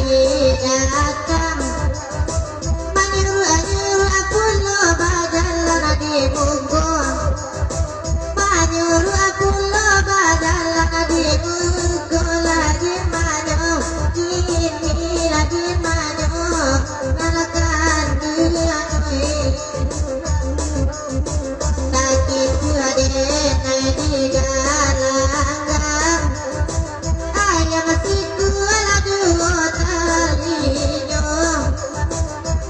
datang menyuruh aku lo badalan di mungkul, menyuruh aku lo badalan di mungkul. Lagi manyong kini lagi manyong nalakan dia sakit ada naik di galangan ayam siku aduh talinyo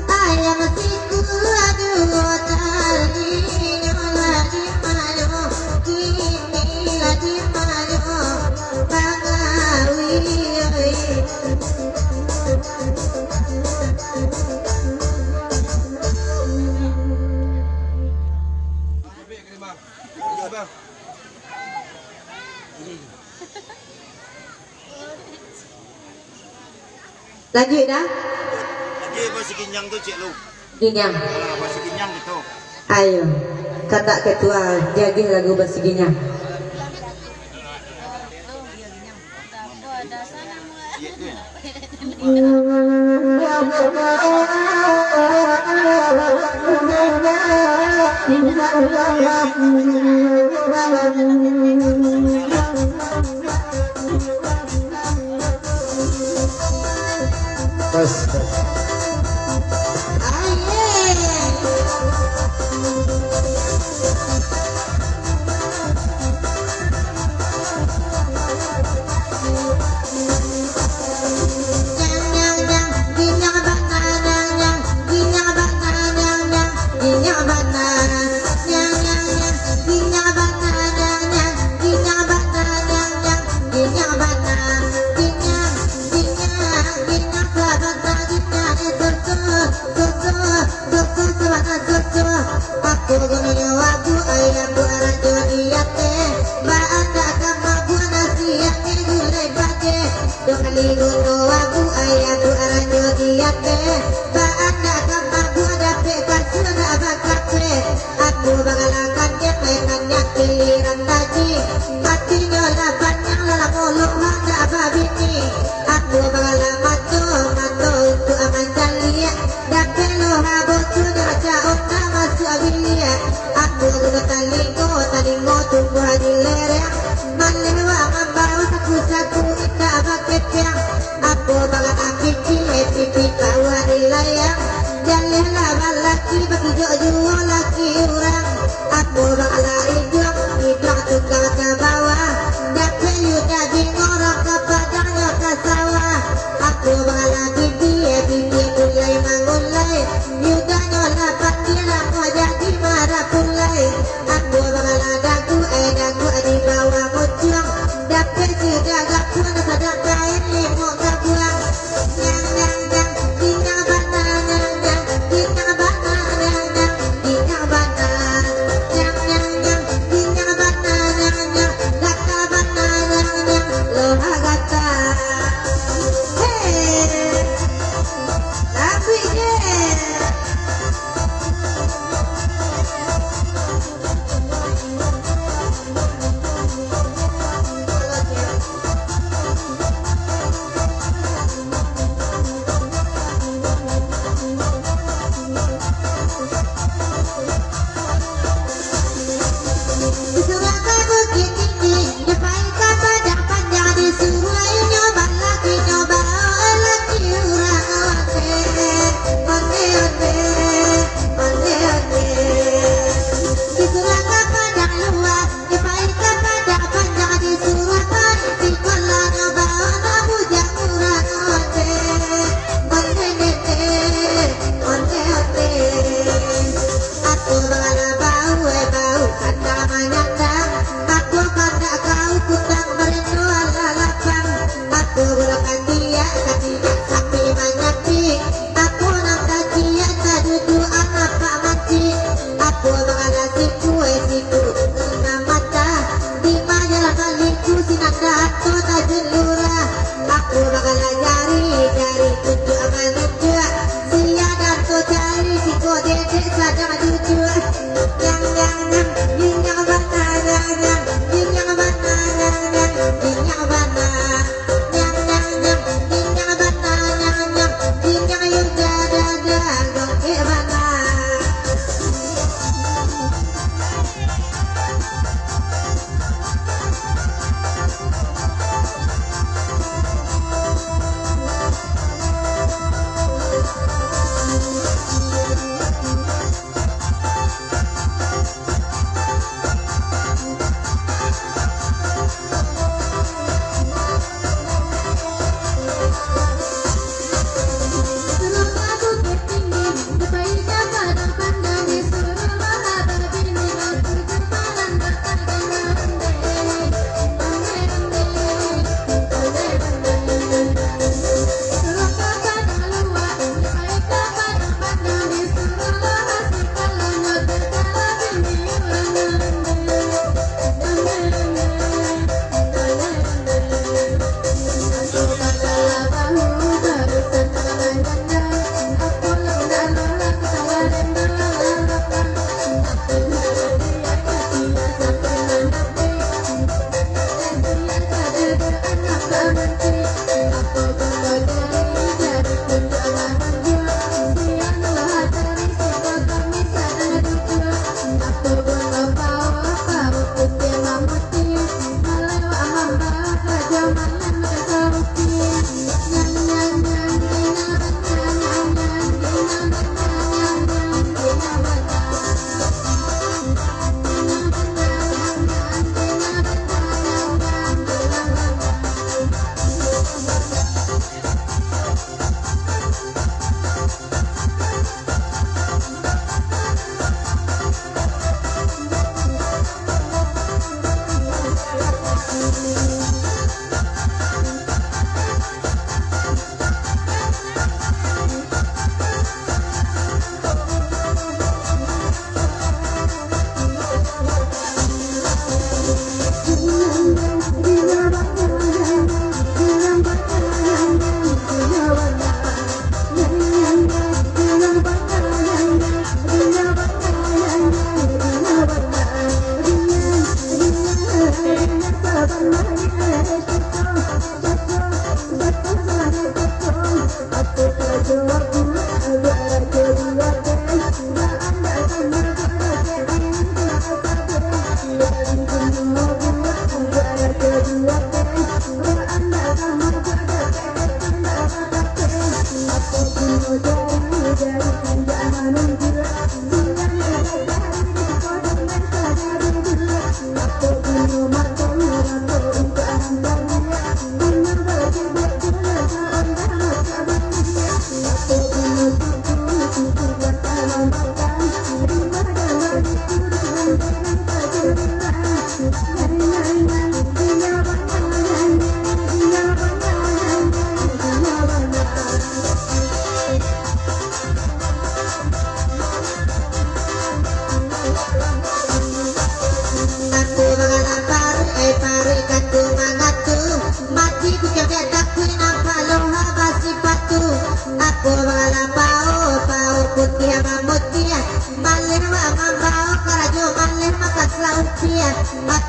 ayam siku aduh talinyo. Lagi manyong kini lagi manyong pangawi lanjut dah. Lagi masih ginyang tuh cik lu. Ginyang. Masih ginyang gitu. Ayo, kata ketua jagih lagu basi ginyang. Bas. Aku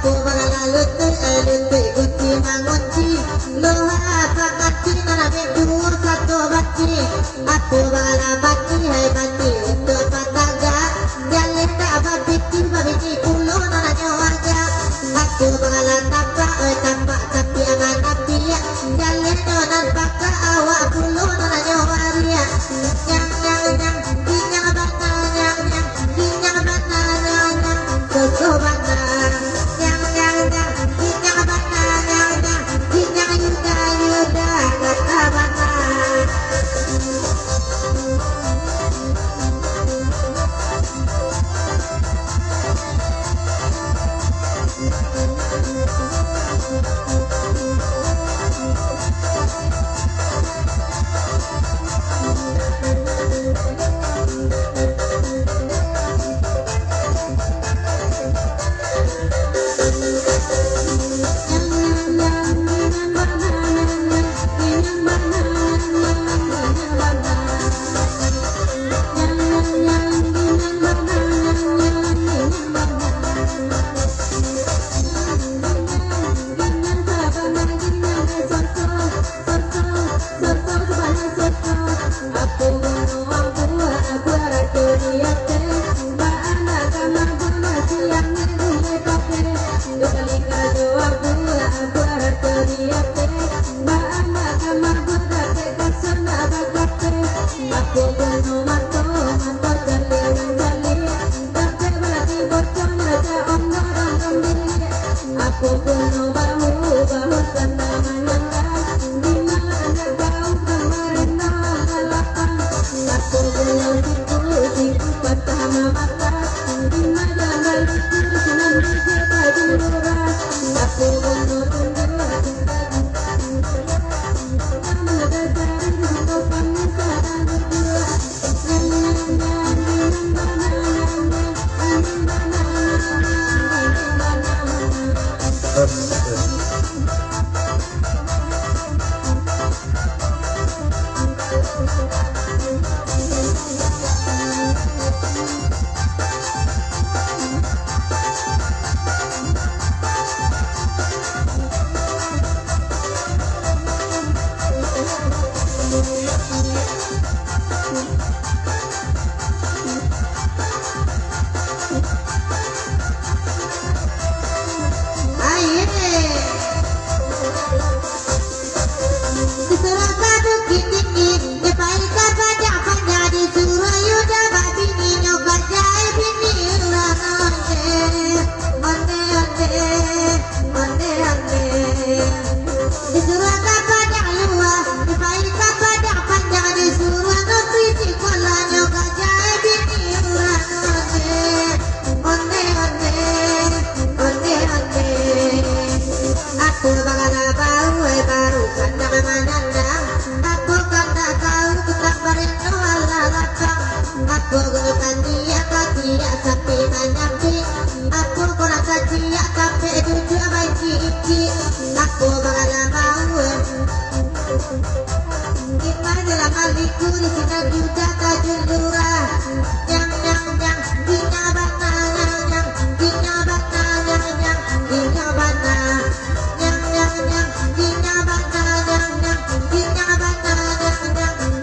Aku mengalu tu guci mangunci loha pangati nanabe dua satu baci aku mengalabati hai baci untuk pataga jalin tak babiti babiti pulau nananya warga aku mengalatapa tapak tapi aman api jalin donan baka awak pulau nananya waria yang dinyang bakal yang bakal yang sesobana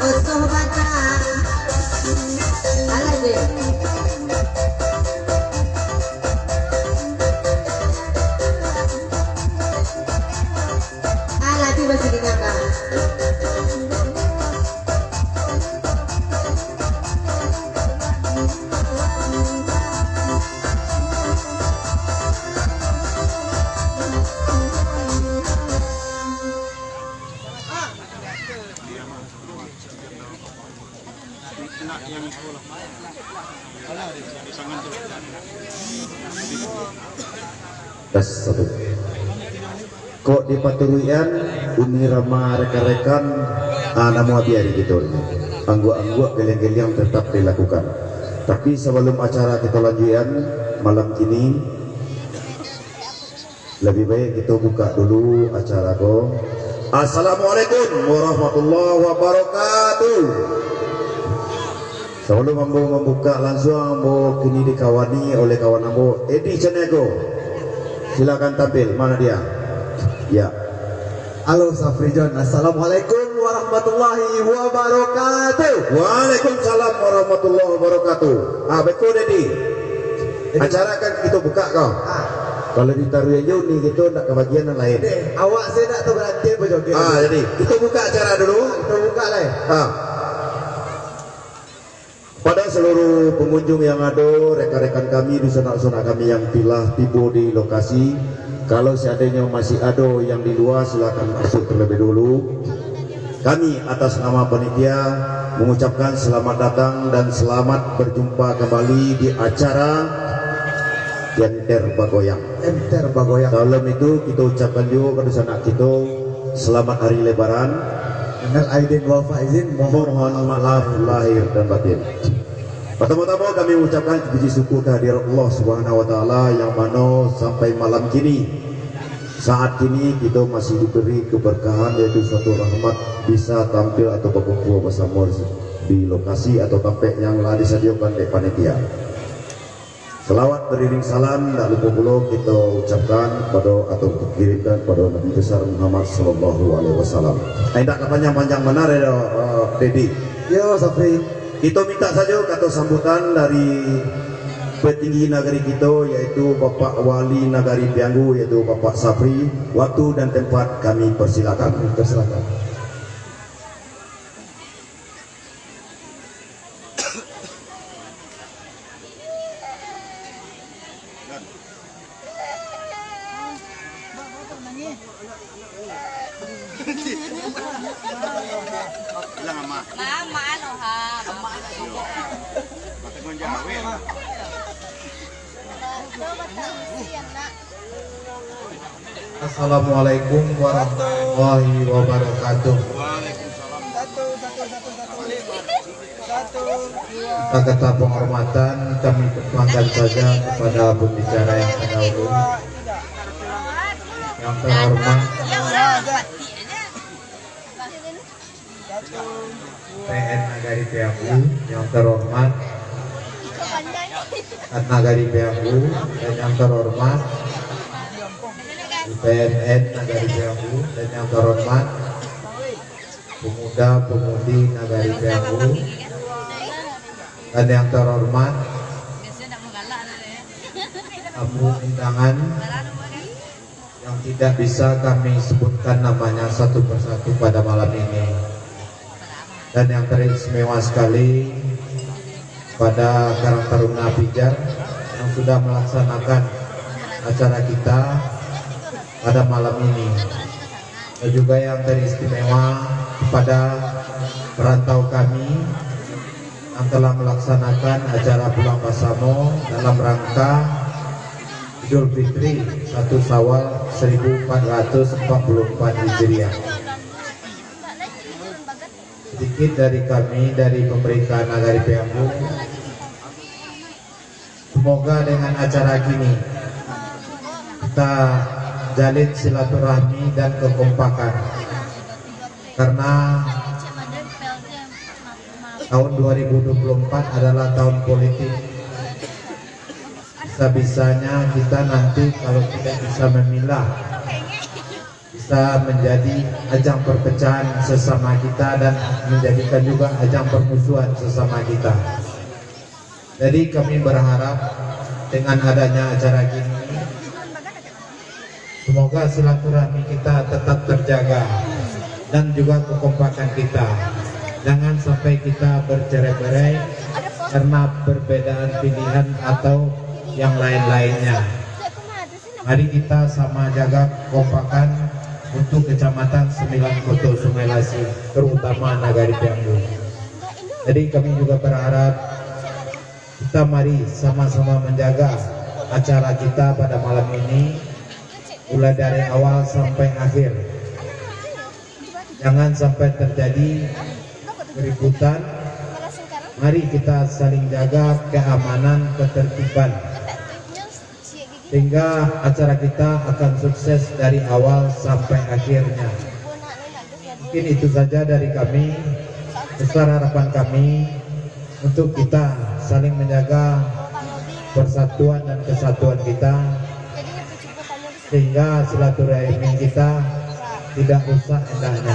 Oh, so kena yang sangan tuh. Das satu. Kok di Paturuian Umi Rama rekan-rekan namu biari gitu. Angguk-angguk geliang-geliang tetap dilakukan. Tapi sebelum acara kita lanjutkan malam ini, lebih baik kita buka dulu acara ko. Assalamualaikum warahmatullahi wabarakatuh. Sebelum ambo membuka langsung ambo kini dikawani oleh kawan ambo Edi Cenego. Silakan tampil, mana dia? Ya. Halo Safrijon, assalamualaikum warahmatullahi wabarakatuh. Waalaikumsalam warahmatullahi wabarakatuh. Betul Edi. Acara kan kita buka kau. Kalau ditaruh aja nih gitu nak kebagian yang lain. Awak saya nak tu berhenti berjoget. Jadi kita buka acara dulu. Kita buka lah. Pada seluruh pengunjung yang ada, rekan-rekan kami di sanak-sanak kami yang telah tiba di lokasi, kalau seandainya masih ada yang di luar silakan masuk terlebih dulu. Kami atas nama panitia mengucapkan selamat datang dan selamat berjumpa kembali di acara Enter Bagoyang. Enter Bagoyang. Dalam itu kita ucapkan juga kepada sanak kita selamat hari Lebaran. Dengan aidin wal faizin Mohon maaf lahir dan batin. Pertama-tama kami mengucapkan puji syukur kehadirat Allah Subhanahu wa taala yang mana sampai malam kini saat ini kita masih diberi keberkahan yaitu suatu rahmat bisa tampil atau berkumpul bersama di lokasi atau tempat yang telah disediakan oleh panitia. Selawat beriring salam tak lupa pula kita ucapkan pada atau kirimkan pada Nabi besar Muhammad sallallahu alaihi wasallam. Tak panjang-panjang benar ya Dedi. Yo Safri. Kita minta saja kata sambutan dari petinggi negeri kita yaitu Bapak Wali Nagari Pianggu yaitu Bapak Safri. Waktu dan tempat kami persilakan. Persilakan. Bilang ama. Mama ano ha? Patungan Jawa. Assalamualaikum warahmatullahi wabarakatuh. Kata penghormatan kami perkenalkan saja kepada pembicara yang terdahulu. Yang terhormat PN Nagari Pianggu, yang terhormat Nagari Pianggu, dan yang terhormat PNN Nagari Pianggu, dan yang terhormat pemuda-pemudi Nagari Pianggu, dan yang terhormat tamu undangan yang tidak bisa kami sebutkan namanya satu persatu pada malam ini, dan yang teristimewa sekali pada Karang Taruna Pijar yang sudah melaksanakan acara kita pada malam ini, dan juga yang teristimewa kepada perantau kami yang telah melaksanakan acara Pulang Pasamo dalam rangka Idul Fitri 1 Syawal 1444 Hijriah. Sedikit dari kami dari pemerintah Nagari Pianggu, semoga dengan acara kini kita jalin silaturahmi dan kekompakan, karena tahun 2024 adalah tahun politik. Bisa-bisanya kita nanti kalau tidak bisa memilah, bisa menjadi ajang perpecahan sesama kita dan menjadikan juga ajang permusuhan sesama kita. Jadi kami berharap dengan adanya acara ini, semoga silaturahmi kita tetap terjaga dan juga kekompakan kita. Jangan sampai kita bercerai-berai karena perbedaan pilihan atau yang lain-lainnya. Mari kita sama jaga kekompakan untuk Kecamatan 9 Koto Sungai Lasi, terutama Nagari Pianggu. Jadi kami juga berharap kita mari sama-sama menjaga acara kita pada malam ini, mulai dari awal sampai akhir. Jangan sampai terjadi keributan. Mari kita saling jaga keamanan, ketertiban, sehingga acara kita akan sukses dari awal sampai akhirnya. Mungkin itu saja dari kami. Besar harapan kami untuk kita saling menjaga persatuan dan kesatuan kita, sehingga silaturahmi kita tidak rusak indahnya.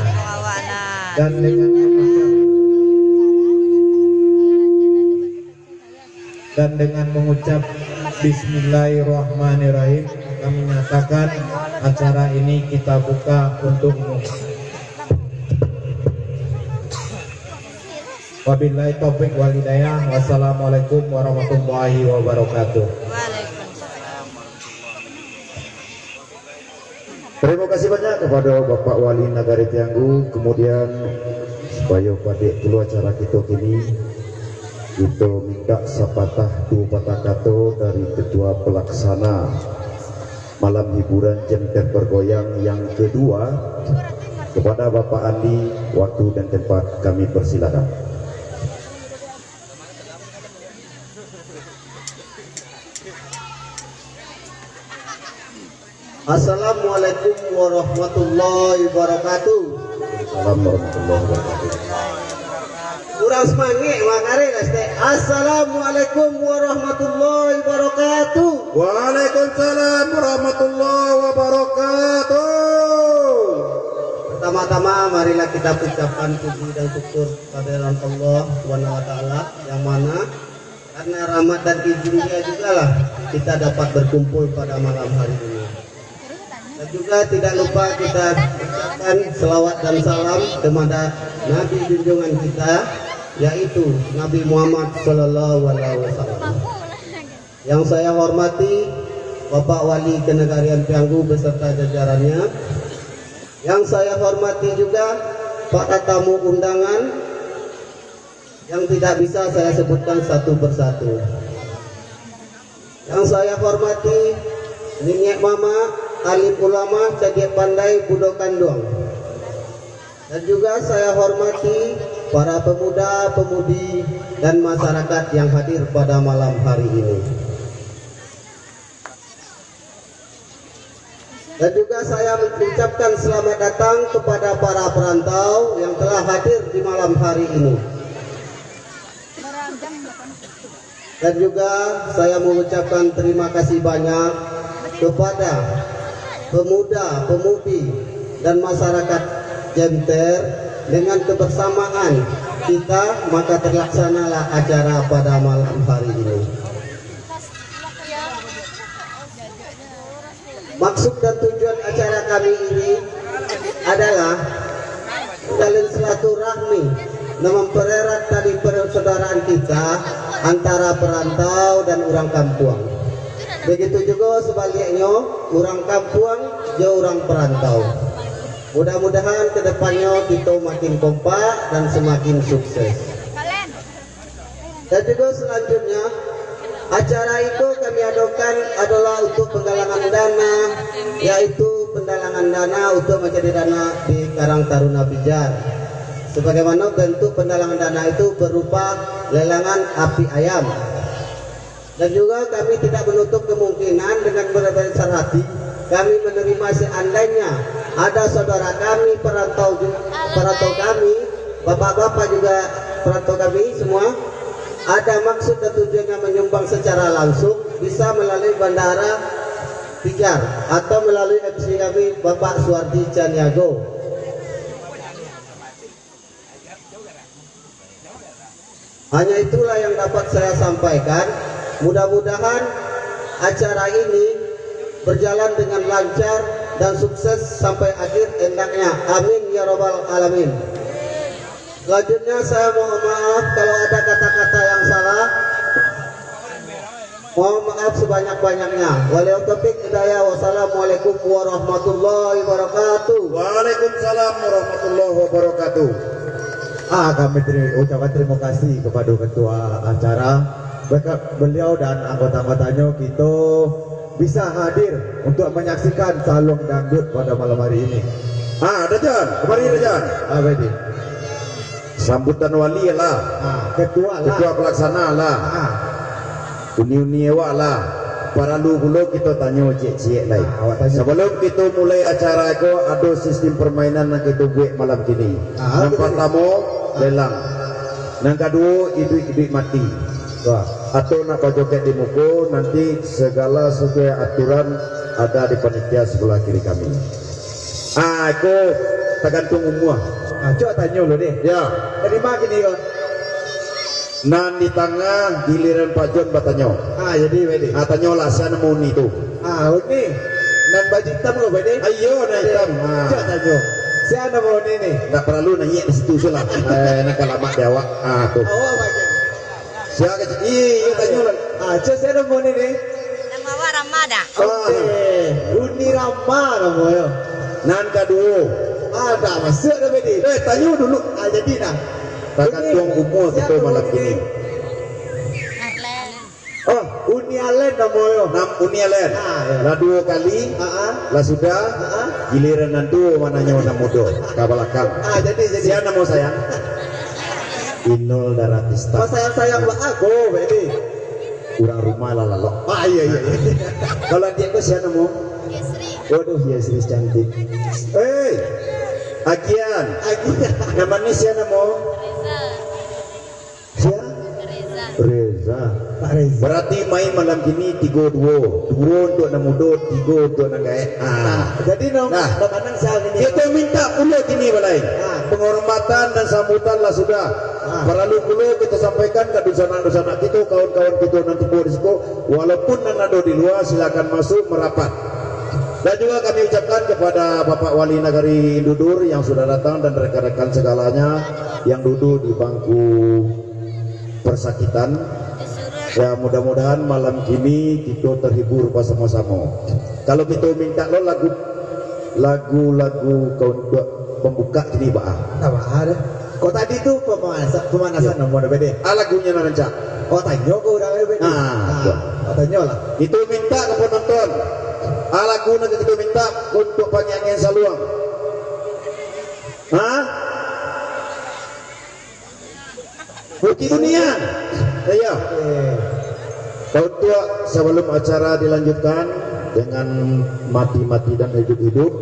Dan dengan mengucap Bismillahirrahmanirrahim, kami menyatakan acara ini kita buka untuk umum. Wabillahi taufiq wal hidayah. Wassalamualaikum warahmatullahi wabarakatuh. Terima kasih banyak kepada Bapak Wali Nagari Tianggu. Kemudian supaya pada dulu acara kita kini, kita minta sepatah dua patah kata dari Ketua Pelaksana Malam Hiburan Jenter Bergoyang yang kedua kepada Bapak Andi. Waktu dan tempat kami persilakan. Assalamualaikum warahmatullahi wabarakatuh. Assalamualaikum warahmatullahi wabarakatuh. Kurang semangat makare teh. Assalamualaikum warahmatullahi wabarakatuh. Waalaikumsalam warahmatullahi wabarakatuh. Pertama-tama marilah kita ucapkan puji dan syukur kepada Allah Subhanahu wa taala, yang mana karena rahmat dan izinnya juga lah kita dapat berkumpul pada malam hari ini. Dan juga tidak lupa kita ucapkan selawat dan salam kepada Nabi junjungan kita, yaitu Nabi Muhammad Sallallahu Alaihi Wasallam. Yang saya hormati Bapak Wali Kenegarian Tianggu beserta jajarannya. Yang saya hormati juga para tamu undangan yang tidak bisa saya sebutkan satu persatu. Yang saya hormati Nenek Mama, alim ulama, cadiak pandai, budokan doang. Dan juga saya hormati para pemuda, pemudi, dan masyarakat yang hadir pada malam hari ini. Dan juga saya mengucapkan selamat datang kepada para perantau yang telah hadir di malam hari ini. Dan juga saya mengucapkan terima kasih banyak kepada pemuda, pemudi, dan masyarakat Jenter. Dengan kebersamaan kita, maka terlaksanalah acara pada malam hari ini. Maksud dan tujuan acara kami ini adalah menjalin silaturahmi dan mempererat tali persaudaraan kita antara perantau dan orang kampung. Begitu juga sebaliknya, orang kampung jauh orang perantau. Mudah-mudahan kedepannya kita makin kompak dan semakin sukses. Dan juga selanjutnya, acara itu kami adakan adalah untuk penggalangan dana, yaitu penggalangan dana untuk menjadi dana di Karang Taruna Pijar. Sebagaimana bentuk penggalangan dana itu berupa lelangan api ayam. Dan juga kami tidak menutup kemungkinan dengan berbesar hati kami menerima seandainya ada saudara kami perantau kami, bapak-bapak juga perantau kami semua ada maksud dan tujuannya menyumbang secara langsung, bisa melalui Bandara Pijar atau melalui MC kami Bapak Suwardi Caniago. Hanya itulah yang dapat saya sampaikan. Mudah-mudahan acara ini berjalan dengan lancar dan sukses sampai akhir hendaknya. Amin ya rabbal alamin. Selanjutnya saya mohon maaf kalau ada kata-kata yang salah. Mohon maaf sebanyak-banyaknya. Walillahi taufiq hidayah. Wassalamualaikum warahmatullahi wabarakatuh. Waalaikumsalam warahmatullahi wabarakatuh. Kami ucapkan terima kasih kepada ketua acara, beliau dan anggota-anggotanya kita bisa hadir untuk menyaksikan salung dangdut pada malam hari ini. Rajan, kemari Rajan. Baik. Sambutan wali lah, ketua pelaksana lah, uni-uni awak lah. Para lu kita tanya cik-cik lain. Sebelum kita mulai acara itu ada sistem permainan yang kita buat malam ini. Yang pertama lelang, yang kedua iduit mati. Atau nak kau joget di muka, nanti segala sesuai aturan ada di panitia sebelah kiri kami. Aku tergantung umur. Coba tanya lo deh. Ya. Dari mana gini kau? Nan di tengah giliran Pak John bertanya. Jadi wedi. Tanya lah siapa muni tu. Ini. Nan baju hitam kau wedi? Ayo nan hitam. Coba tanya. Siapa muni ni? Tak perlu nanya di situ sulah. Nak lama dia awak. Tu. Awak bagian. Siapa kecil? Iya tanya lah. Coba siapa muni ni? Nama awak Ramada. Uni Ramada moyo. Nan kedua. Ada masuk dah wedi. Tanya dulu. Jadi dah. Tergantung umur kita malam ini. Uni Alen namanya. Uni Alen. Lah 2 kali. Lah sudah. Giliran nanti mananya orang muda. Kabalakan. Jadi. Siapa nama saya? Inul Daratista. Sayang aku, Bedi. Kurang rumah lah lalu. Iya. Kalau dia ke siapa nama? Yesri. Waduh, Yesri cantik. Agian. Nama ni siapa nama? Reza. Pak Reza. Berarti main malam ini 3-2. 2 untuk anak muda, 3 untuk anak gaek. Jadi mana sahal ini? Kita minta pula kini balai. Penghormatan dan sambutan lah sudah. Perlu pula kita sampaikan ke dosa-dosa kita, kawan-kawan kita nanti buat di situ. Walaupun ada di luar, silakan masuk merapat. Dan juga kami ucapkan kepada Bapak Wali Nagari Indudur yang sudah datang dan rekan-rekan segalanya yang duduk di bangku persakitan. Ya mudah-mudahan malam ini kita terhibur bersama-sama. Kalau kita minta lo lagu kau untuk pembuka ini bah. Ada. Kau tadi tu pemanasan nomor beda. Lagunya nanti. Kau tanya kau udah beda. Kau tanya lah. Itu minta ke penonton. Lagu nanti kita minta untuk penyanyian saluang. Bukti dunia. Ayo. Kau tua sebelum acara dilanjutkan dengan mati-mati dan hidup-hidup,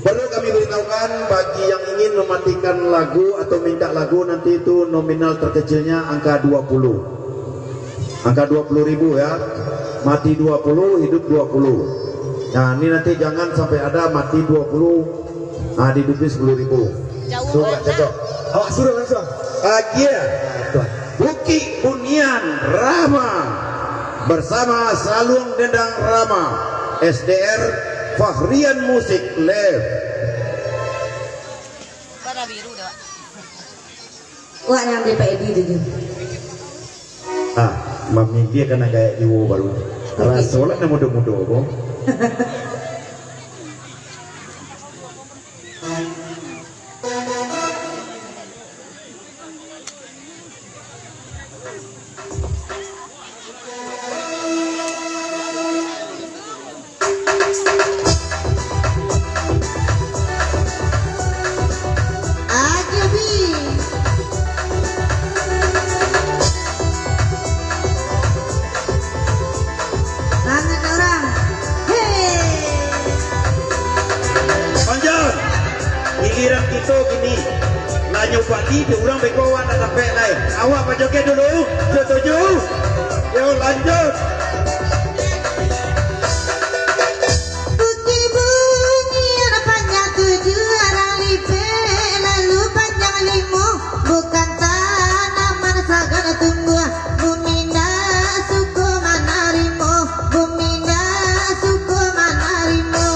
perlu kami beritahukan bagi yang ingin mematikan lagu atau minta lagu nanti itu nominal terkecilnya angka 20. Angka 20.000 ya. Mati 20, hidup 20. Nah, ini nanti jangan sampai ada mati 20, dihidupin 10.000. Jauh cocok. Awak suruh langsung. Bukit Bunian Rama bersama Salung Dendang Rama SDR Fahrian Musik Live. Warna biru dah. Wah yang di Pak Edi tu. Mami dia kena kayak jiwa baru. Rasulullah nak muda-muda kok. Giliran kita gini lah nyoba di orang bekowan nak sampai lain. Awak pak joget dulu. Setuju? Yo lanjut. Bukit Bunian panjang 7 arang lipe lalu panjang 5 bukan tanaman sagana tumbuh Buminda suku manarimo Buminda suku manarimo.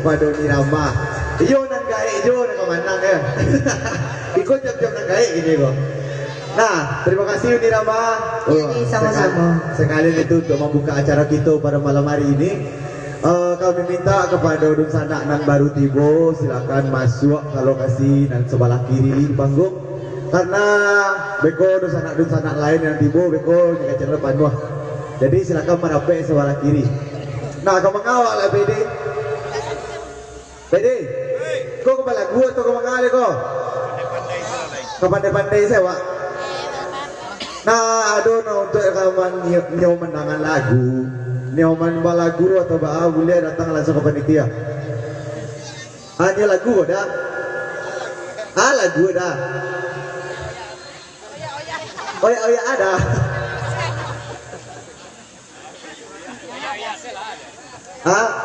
kepada Uni Rama. Iyo nan gae iyo nan kemanang ya. Ikut jam-jam nan gae gini kok. Nah, terima kasih Uni Rama. Iya, sama-sama. Sekalian itu untuk membuka acara kita pada malam hari ini. Kami minta kepada Udun Sanak nan baru tibo, silakan masuk ke lokasi nan sebelah kiri panggung. Karena beko Udun Sanak lain yang tibo beko jaga channel panuh. Jadi silakan merapat sebelah kiri. Nah, kau mengawal lah PD. PD, kau kembali lagu atau kau mengawal kau? Kau pandai-pandai saya Wak. Nah, aduh, untuk kawan nyoman dengan lagu. Nyoman bala guru atau baa boleh datang langsung ke panitia. Hanya lagu dah. Lagu dah. Oya ada.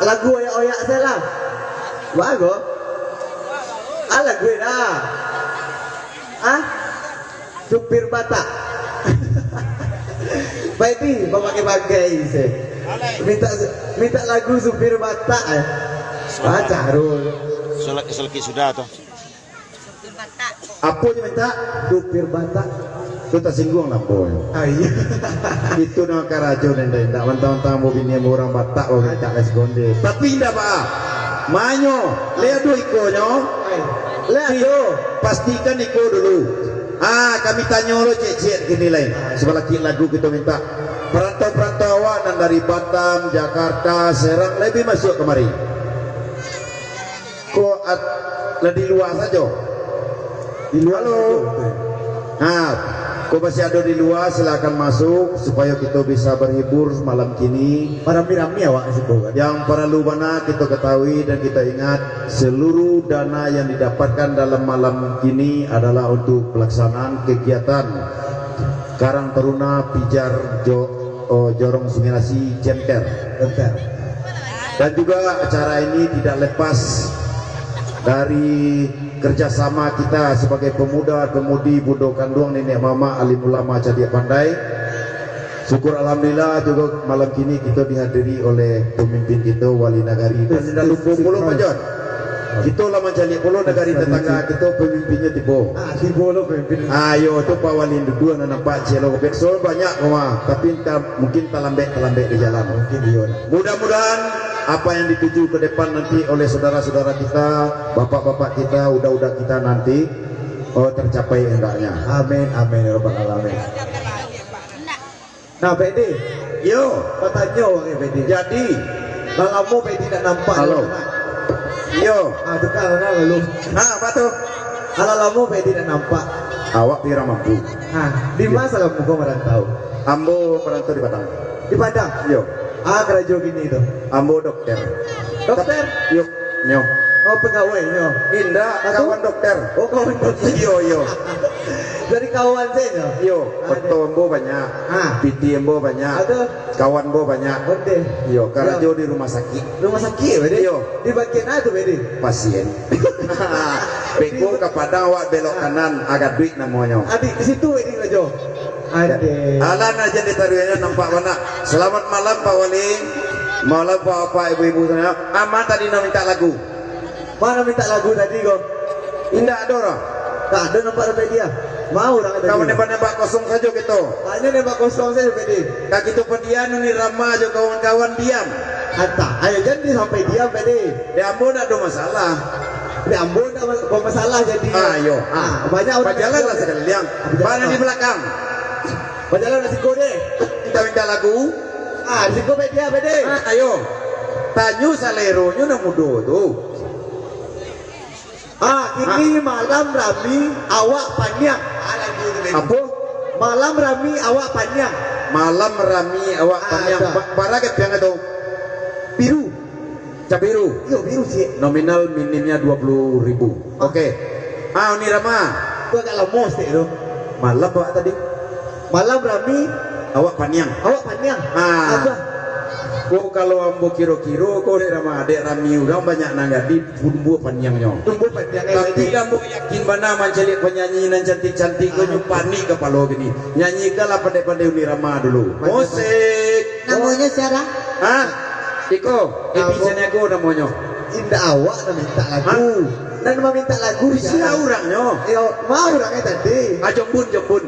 Lagu oya saya lah. Bagus. Lagu dah. Supir Batak. Baik bagai sih. Minta lagu supir Batak ya. Baca Harul. Selki sudah tuh. Apa yang minta? Supir Batak. Itu tak singgung lah boy. Iya. Itu nama karajo nenda. Tak mentang-mentang mau bini orang Batak mau minta les gonde. Tapi tidak pak. Manyo. Lihat dulu ikonyo. Lihat dulu. Pastikan iko dulu. Kami tanya lo cek gini lain. Sebelah kiri lagu kita minta. Perantau-perantauan dari Batam, Jakarta, Serang lebih masuk kemari. Kok di luar saja? Di luar. Halo. Kok masih ada di luar, silakan masuk supaya kita bisa berhibur malam kini. Para rami awak yang para lubana kita ketahui dan kita ingat seluruh dana yang didapatkan dalam malam kini adalah untuk pelaksanaan kegiatan Karang Taruna Pijar Jorong Sungai Nasi Jenter. Dan juga acara ini tidak lepas dari kerjasama kita sebagai pemuda-pemudi Budo Kanduang Nenek Mama Alim Ulama Cadiak Pandai. Syukur alhamdulillah juga malam kini kita dihadiri oleh pemimpin kita Wali Nagari dan tidak lupa puluh Majon. Kita lah mencari puluh negari tetangga kita pemimpinnya tibo. Tibo lo pemimpin. Ayo tu Pak Wali dua nampak celo beksol banyak rumah, tapi mungkin terlambat di jalan mungkin dia. Mudah-mudahan apa yang dituju ke depan nanti oleh saudara-saudara kita, bapak-bapak kita, udah kita nanti tercapai hendaknya. Amin amin ya rabbal alamin. Nah PD, yo, katanya orang PD. Jadi, kalau PD tidak nampak. Halo. Yo, itu karena lalu. Apa tuh? Kalau lama PD tidak nampak. Awak pira mampu. Di mana kamu kau merantau? Ambo merantau di Padang. Di Padang? Yo. Kerja gini itu. Ambo dokter. Dokter? Yuk, nyo. Oh pegawai nyo. Indah, kawan dokter. Oh kawan dokter. Yo. Dari kawan saya. Yo, foto ambo banyak. PT ambo banyak. Ada. Kawan ambo banyak. Oke. Yo, kerja di rumah sakit. Rumah sakit, bede. Yo. Di bagian apa bede? Pasien. Beko ke Padang awak belok kanan agak duit namanya. Adik di situ bede kerja. Alan aja ditaruhnya nampak mana. Selamat malam Pak Wali. Malam Bapak Ibu-ibu sana. Aman tadi nak minta lagu. Mana minta lagu tadi kok? Indah ada orang. Tak ada nampak sampai dia. Mau orang ada. Kamu nembak kosong saja gitu. Hanya nembak kosong saja PD. Kak itu pedian Uni Rama aja kawan-kawan diam. Hatta, ayo jadi sampai diam PD. Di Ambon ada masalah. Di Ambon ada masalah jadi. Ayo. Banyak orang jalan lah sekalian. Mana di belakang? Berjalan nasi kode. Kita minta lagu. Nasi kode dia PD. Ayo. Tanyu saleronya nak mudo tuh. Ini malam rami awak panjang. Apa? Malam rami awak panjang. Malam rami awak panjang. Para ke piang itu? Biru. Cap biru. Yo biru sih. Nominal minimnya 20.000. Oke. Uni Rama. Gua agak lemos itu. Malam awak tadi. Malam rami awak panjang. Awak panjang. Apa? Kok kalau ambo kiro-kiro kok dek rami udah banyak nanggadi tumbuh panjangnya. Tumbuh panjang. Tapi ambo yakin mana mencari penyanyi nan cantik-cantik kau nyupani kepala gini. Nyanyikan lah pandai-pandai Uni Rama dulu. Musik. Namanya siapa? Iko. Episnya aku namanya. Indah awak nak minta lagu. Dan mau minta lagu Bisa orangnya. Yo, mau orangnya tadi. Jombun. Jombun.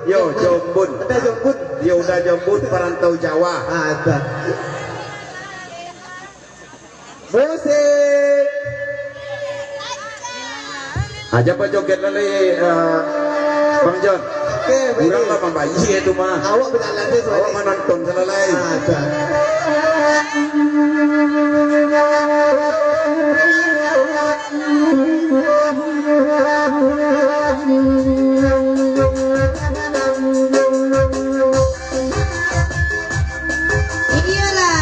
Yo, Jombun. Ada Jombun. Ya udah Jombun perantau Jawa. Ada. Musik. Aja Pak joget lagi Bang John. Oke, Kurang lah membayi itu mah. Awak berjalan deh soalnya. Awak menonton selesai. Ada. Iyalah.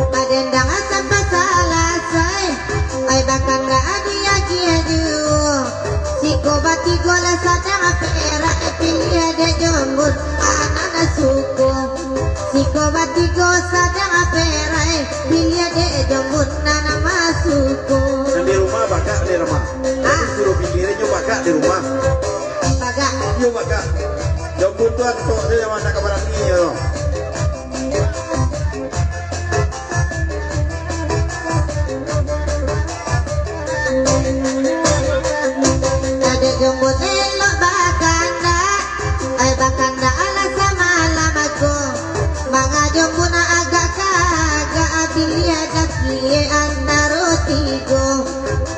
Padendang sampai selesai, ai bakal nggak adu. Siko bati gola sadang pera pilih ada jombor anak suku. Siko bati gola sadang pera pilih ada jombor nana masuku. Yang di rumah bakak di rumah. Suruh pikirin yuk bakak di rumah. Bagak. Yuk bakak. Jombun tuan kok dia yang mana kabaran ini ya. Ada jombor elok bakanda, ai bakanda ala sama lamaku. Manga jombor agak kagak pilih ada kie antaro tigo.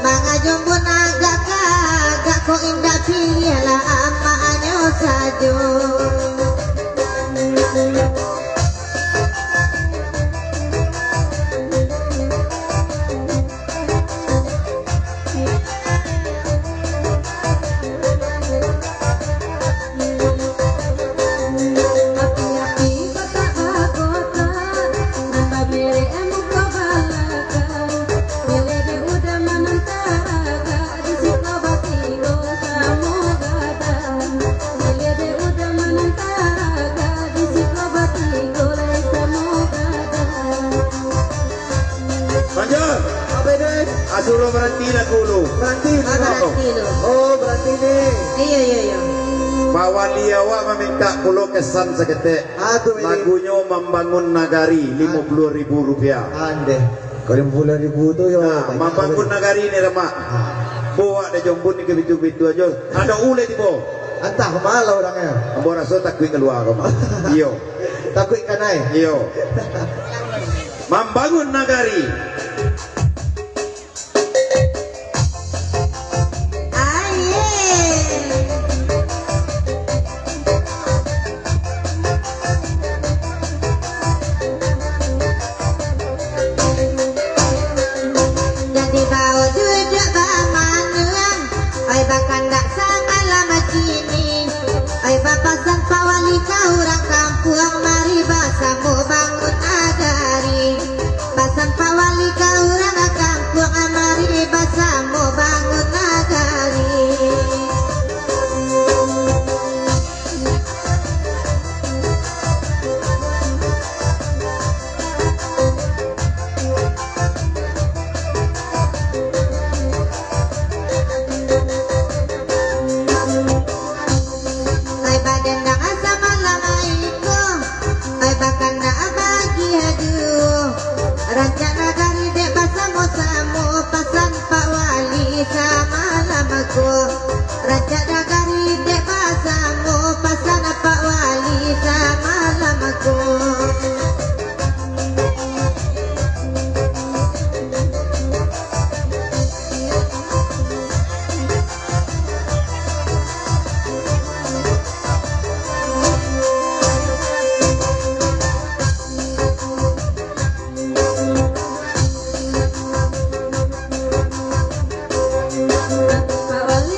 Manga jombor agak kagak ko indah pilih lah ama anyo sajo. Bang John. Apa ini? Suruh berhenti lagu lu. Berhenti. Berhenti lu. Oh, berhenti nih. Iya. Pak Wali awak meminta pulau kesan seketik. Aduh ini. Lagunya Membangun Nagari Rp50.000. Ande. Kalau 50.000 tu yo. Nah, Membangun Nagari ni Ramak. Bawa ada jombun ni kebitu-bitu aja. Ada ule di bawah. Entah malah orangnya. Ambo rasa takut keluar kau. Iyo. Takut kanai. Iyo. Membangun Nagari. Jadi bawa duduk bamanang, ai bakal ndak sama lama kini. Ai bapasan Pak Wali kau orang kampung mari basamu bangun nagari. Basan Pak Wali kau orang kampung mari basamu bangun nagari. Ai badendang sama lama itu, ai bakal ndak bagi hadu. Raja nagari dek basamu samu pasan Pak Wali sama lamaku. Raja nagari dek basamu pasan Pak Wali sama lamaku. Pak Wali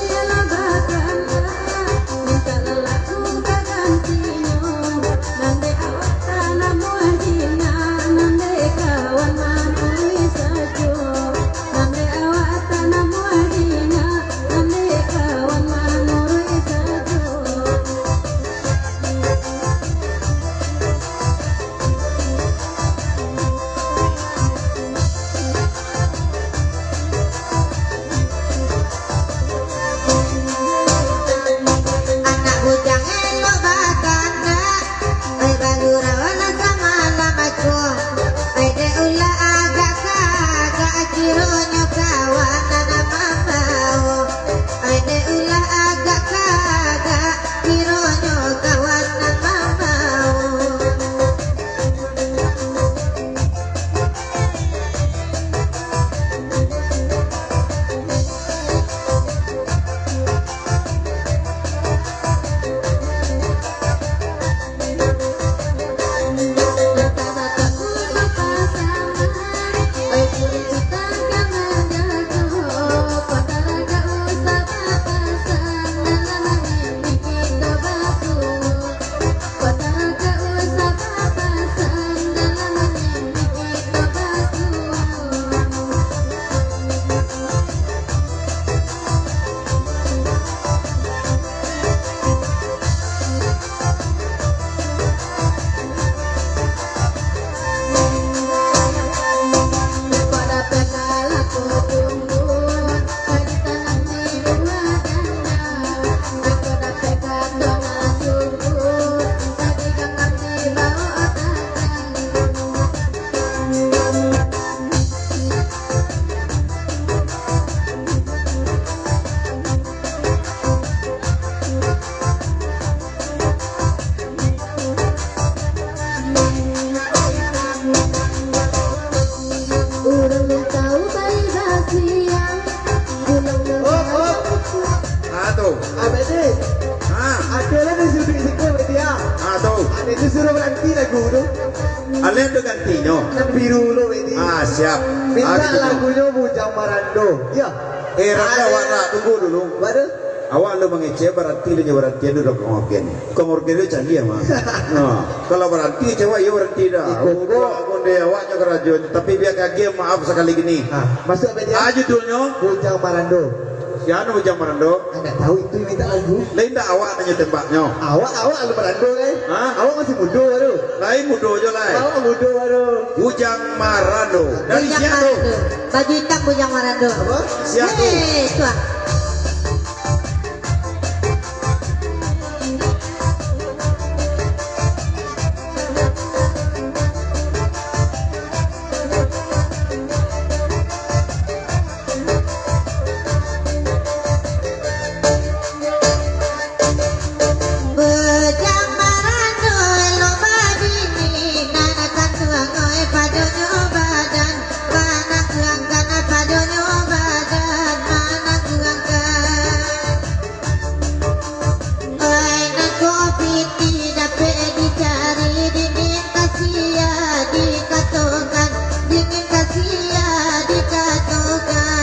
Yang biru lo ini. Siap. Minta gitu. lagunya Bujang Marando. Ya. Raka warna tunggu dulu. Waduh. Awak lu mengece berarti dia berarti dia udah kongorgen. Kongorgen itu canggih ya mah. Nah, kalau berarti cewek ya berarti dah. Aku deh awaknya kerajaan. Tapi biar kaget maaf sekali gini. Masuk apa dia? Judulnya Bujang Marando. Siapa Bujang Marando? Enggak tahu itu yang minta lagu. Lain dah awak tanya tembaknya. Awak lu Marando kan? Awak masih muda baru. Lain mudo aja lain. Awak muda baru. Bujang Marando. Dari Bujang siapa? Marando. Baju hitam Bujang Marando. Apa? Siapa? Tuan. Bujang Marando lo babini nanakan tuang oi padonyo badan mana tuangkan padonyo badan mana tuangkan oi na kopi tidak dicari dingin kasia dikatokan dingin kasia dikatokan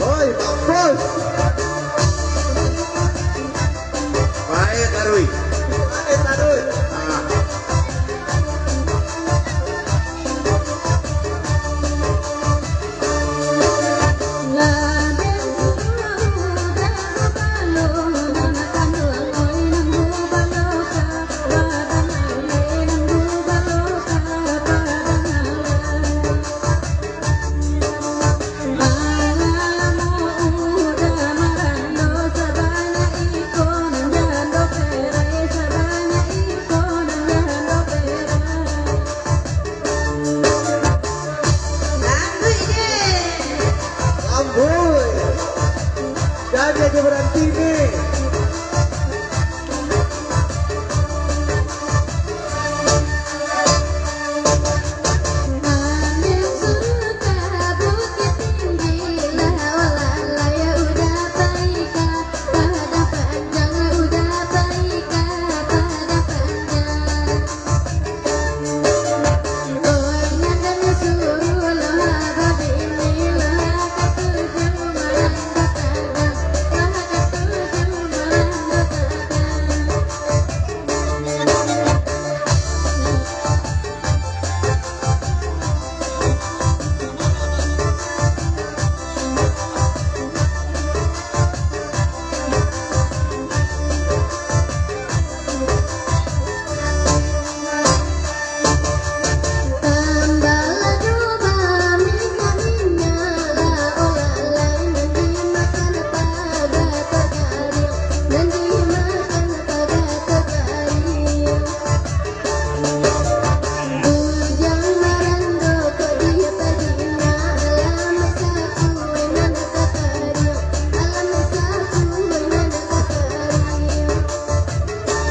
Oi, mampus. Baik, Darwi. Taruh. Amboi. Jadi aja berhenti nih.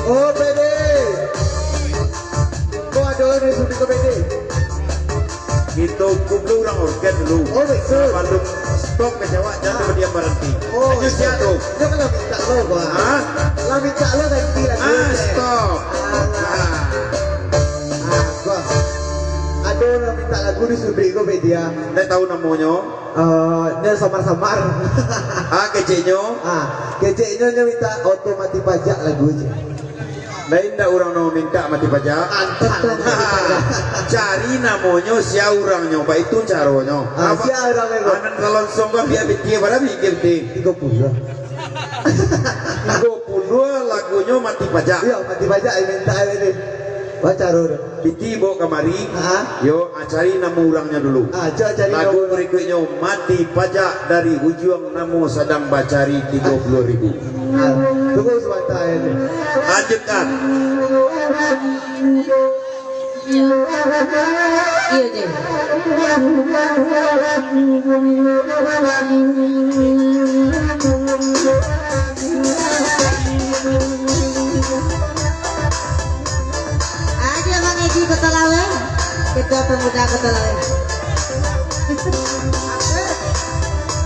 Oh, PD. Kau ada orang yang sudah ke PD? Itu kumpul orang organ dulu. Oh, betul. Lalu stop ke Jawa, jangan berdiam berhenti. Oh, Ayo siap tuh. Dia kan lah minta lo, Pak. Lah minta lo ganti lagi. Stop. Bang. Ada orang minta lagu di Subri kau dia. Dia tahu namanya? Dia samar-samar. Keceknya? Keceknya dia minta otomatis pajak lagu aja. Lain dah orang mau minta mati pajak. Cari namanya sia orangnya, pak itu caranya. Sia orangnya. Anan kalau songkok dia bikin pada bikin 30. 32 lagunya mati pajak. Iya, mati pajak minta ini. Baca roda. Biti bawa kemari. Yo, cari nama orangnya dulu. Cari lagu berikutnya mati pajak dari Ujung Namo Sadang Bacari 30.000. Tunggu sebentar ini. Lanjutkan. Iya je. Ada Bang Edi Kota Lawe, Ketua Pemuda Kota Lawe.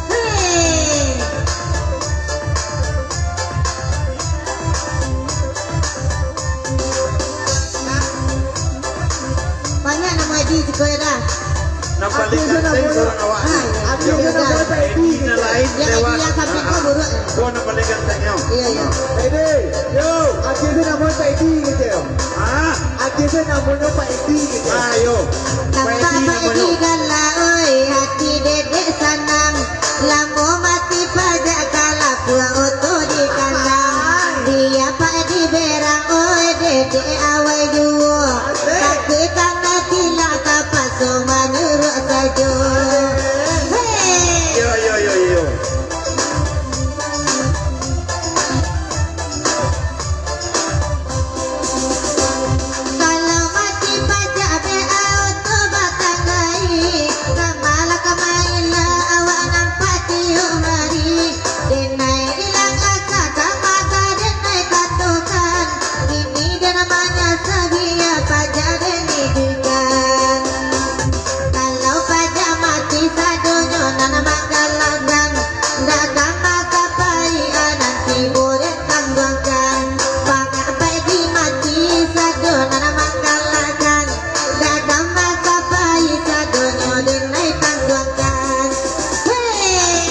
Hei. Banyak nama Edi juga dah. Nak balik ganteng seorang awak. Aku juga. Edi na lain Yang lewat. Edi yang samping kau buruk. Kau nak balik gantengnya. Iya iya. Edi, Yo. akhirnya nama Pak Edi gitu. Ah, Akhirnya namanya Pak Edi gitu. ayo. Tanpa Pak Edi galah, oi hati dedek sanang. Lampu mati pajak kalah buang oto di kandang. Dia Pak Edi berang, oi dedek awal juo. Tapi karena tidak kapas semua nyuruh saja. Hei. Yo yo yo yo. Kalau mati pajak BA auto batang gai. Kamalah kamailah awak nampak tiup mari. Denai hilang asa kamaga denai katukan. Ini dia namanya segia pajak deni dikan. Kalau pajak mati sadonyo nana manggalangan. Dagang maka paia nanti boleh tangguhkan. Pakai pedi mati sadon nana manggalangan. Dagang maka paia sadonyo denai tangguhkan. Hei.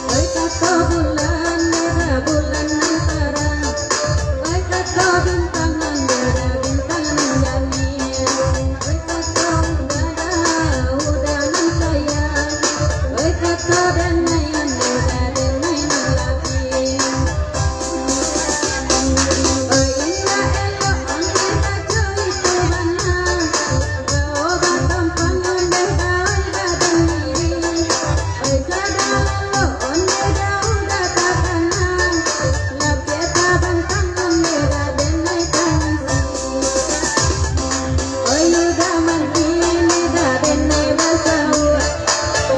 Oi kata bulan merah bulan antara. Oi kata bintang merah bintang menjadi. Oi kata udara nan sayang. Oi kata denai merah denai lagi. Oi indah elok angin kaca itu mana. Kau batang pangun deh daun badan diri. Oi kadang elok onde daun datakana. Lapieta bantang merah denai tansi. Oi udah mati nida denai basau.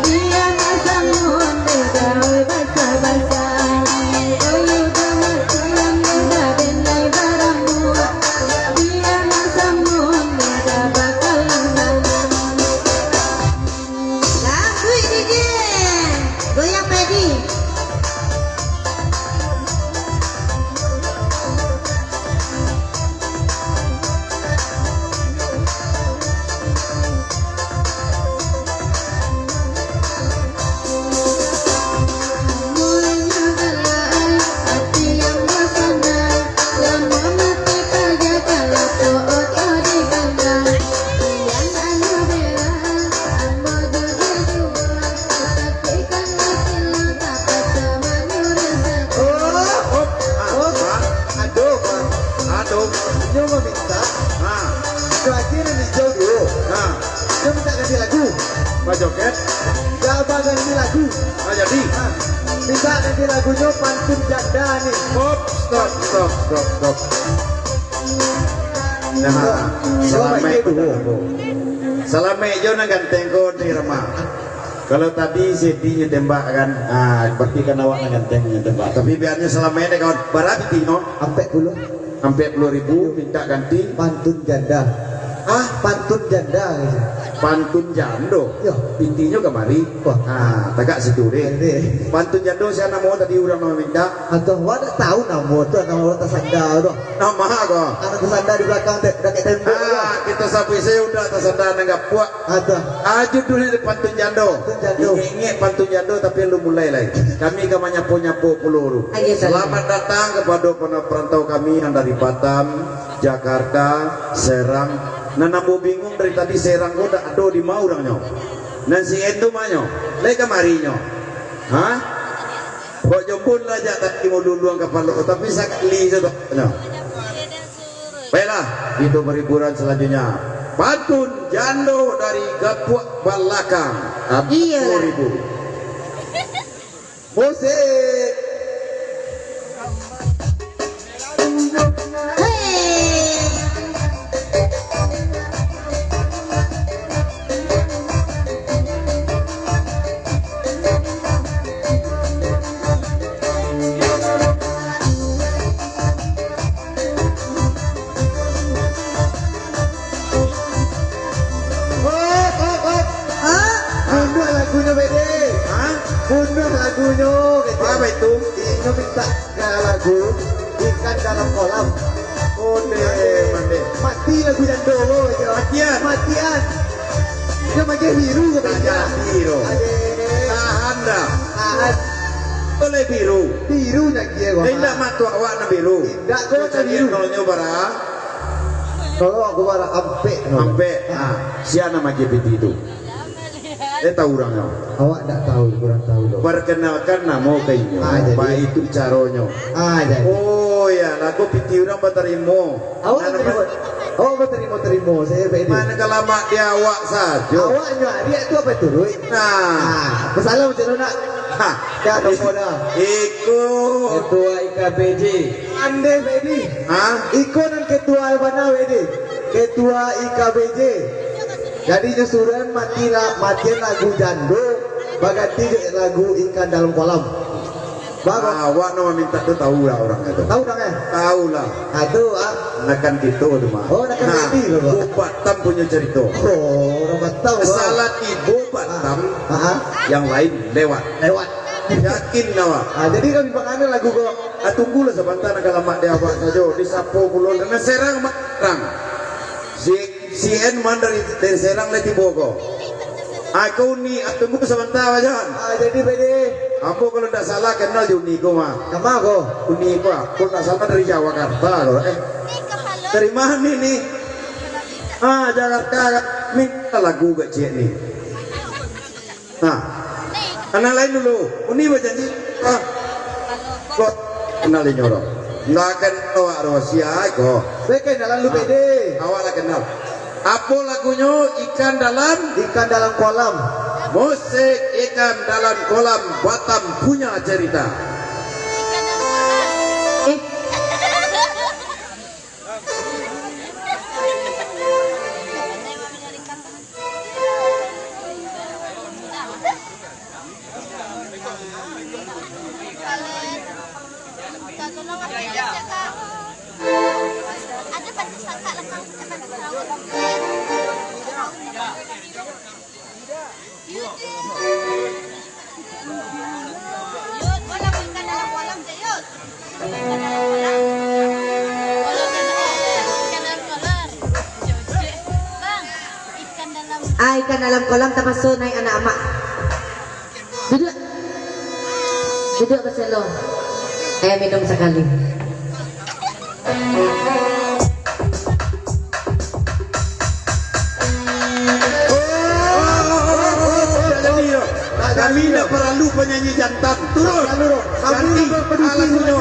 Dia nasamun nida oi basa-basa. Oi udah mati nida denai baramu. Dia nasamun nida bakalan dalam. Lagu ini dia goyang pedi. Mulainya galai hati yang bersandar. Lama mati pajak kalau foto di kandang. Yang anu bela ambo juga. Tapi kan mati lang dapat sama nyuruh. Aduh, Aduh. dia meminta. Ah, So akhirnya dijauh dulu. nah. Dia minta ganti lagu. Pak Joket. Gabah ganti lagu. Ah, jadi. Minta ganti lagunya Pantun Janda nih. Stop. Nah, salame jo na ganteng ko ni Rama. Kalau tadi CD-nya tembak kan, berarti kan awak na ganteng nya tembak. Tapi biarnya salame deh kawan. Berapa tino? Sampai puluh. Sampai 10.000 minta ganti Pantun Janda. Pantun Janda gitu. pantun jando. Yo. Intinya kemari. Wah. Tagak situ deh. Ini. Pantun jando saya nama tadi orang nama minta. Atau wadah tahu nama tu nama orang tersandar tu. Nama aku. Anak tersandar di belakang dekat tembok. Kita sampai saya udah tersandar nenggak puak. Atau. Judulnya di pantun jando. Pantun jando. Ingat pantun jando tapi lu mulai lagi. Kami kama nyapo peluru. Selamat datang kepada para perantau kami yang dari Batam, Jakarta, Serang. Nana mau bingung dari tadi Serang kau dah ada di mau orangnya. Nanti itu manyo, lagi kemarinya. Hah? Kok jemput lah jak tadi mau dulu ang kapal tapi sakli saja. Baiklah, itu berhiburan selanjutnya. Pantun jando dari Gapuak Balakang. 40.000. Musik. Apa itu? Ini minta ke lagu ikan dalam kolam. Mati lagu jando. Matian. Dia pakai biru katanya. Biru. Tahan dah. Tahan. Boleh biru. Biru nak dia kau. Tidak matuk warna biru. Tidak kau nak biru. Nolnya bara. Kalau aku bara ampe. Ampe. Siapa nama GPT itu? Tahu orangnya. Awak tak tahu, kurang tahu loh. Perkenalkan nama kayaknya. Apa itu caranya? Jadi. Oh ya, aku piti orang berterima. Awak terima. Awak berterima. Saya pede. Mana kelama dia awak saja. Awaknya dia tu apa tu? Nah, masalah macam mana? Ya nombor dah. Ketua IKPJ. Ande pede. Iko dan ketua mana pede? Ketua IKPJ. Jadi nyusuran matian lagu jando, baganti lagu ikan dalam kolam. Awak nama minta tu tahu lah orang itu. Tahu dah kan? Tahu lah. Itu Nakan gitu tu mah. Oh nakan gitu loh. Batam punya cerita. Oh orang Batam. Salah ibu Batam. Yang lain lewat. Yakin nawa. Jadi kami panganan lagu kok. Tunggulah sebentar nak lama dia awak saja. Di Sapo Pulau dan Serang Serang. Si En man dari Serang leti Bogor. Aku ni tunggu sebentar aja. Jadi pede. Aku kalau tidak salah kenal Uniko mah. Nama aku? Uniko. Aku tak salah dari Jakarta loh. Dari mana ni? Jakarta. Minta lagu gak cik ni. Anak lain dulu. Uni berjanji. Kok kenalin nyorok. Nggak akan awak rahasia kok. Saya kenalan lu pede. Awak lah kenal. Apa lagunya? Ikan dalam kolam. Musik ikan dalam kolam Batam punya cerita. Ikan dalam kolam termasuk naik anak amak. Duduk ke selo. Minum sekali. Kami tidak perlu penyanyi jantan. Turun. Ganti lagunya.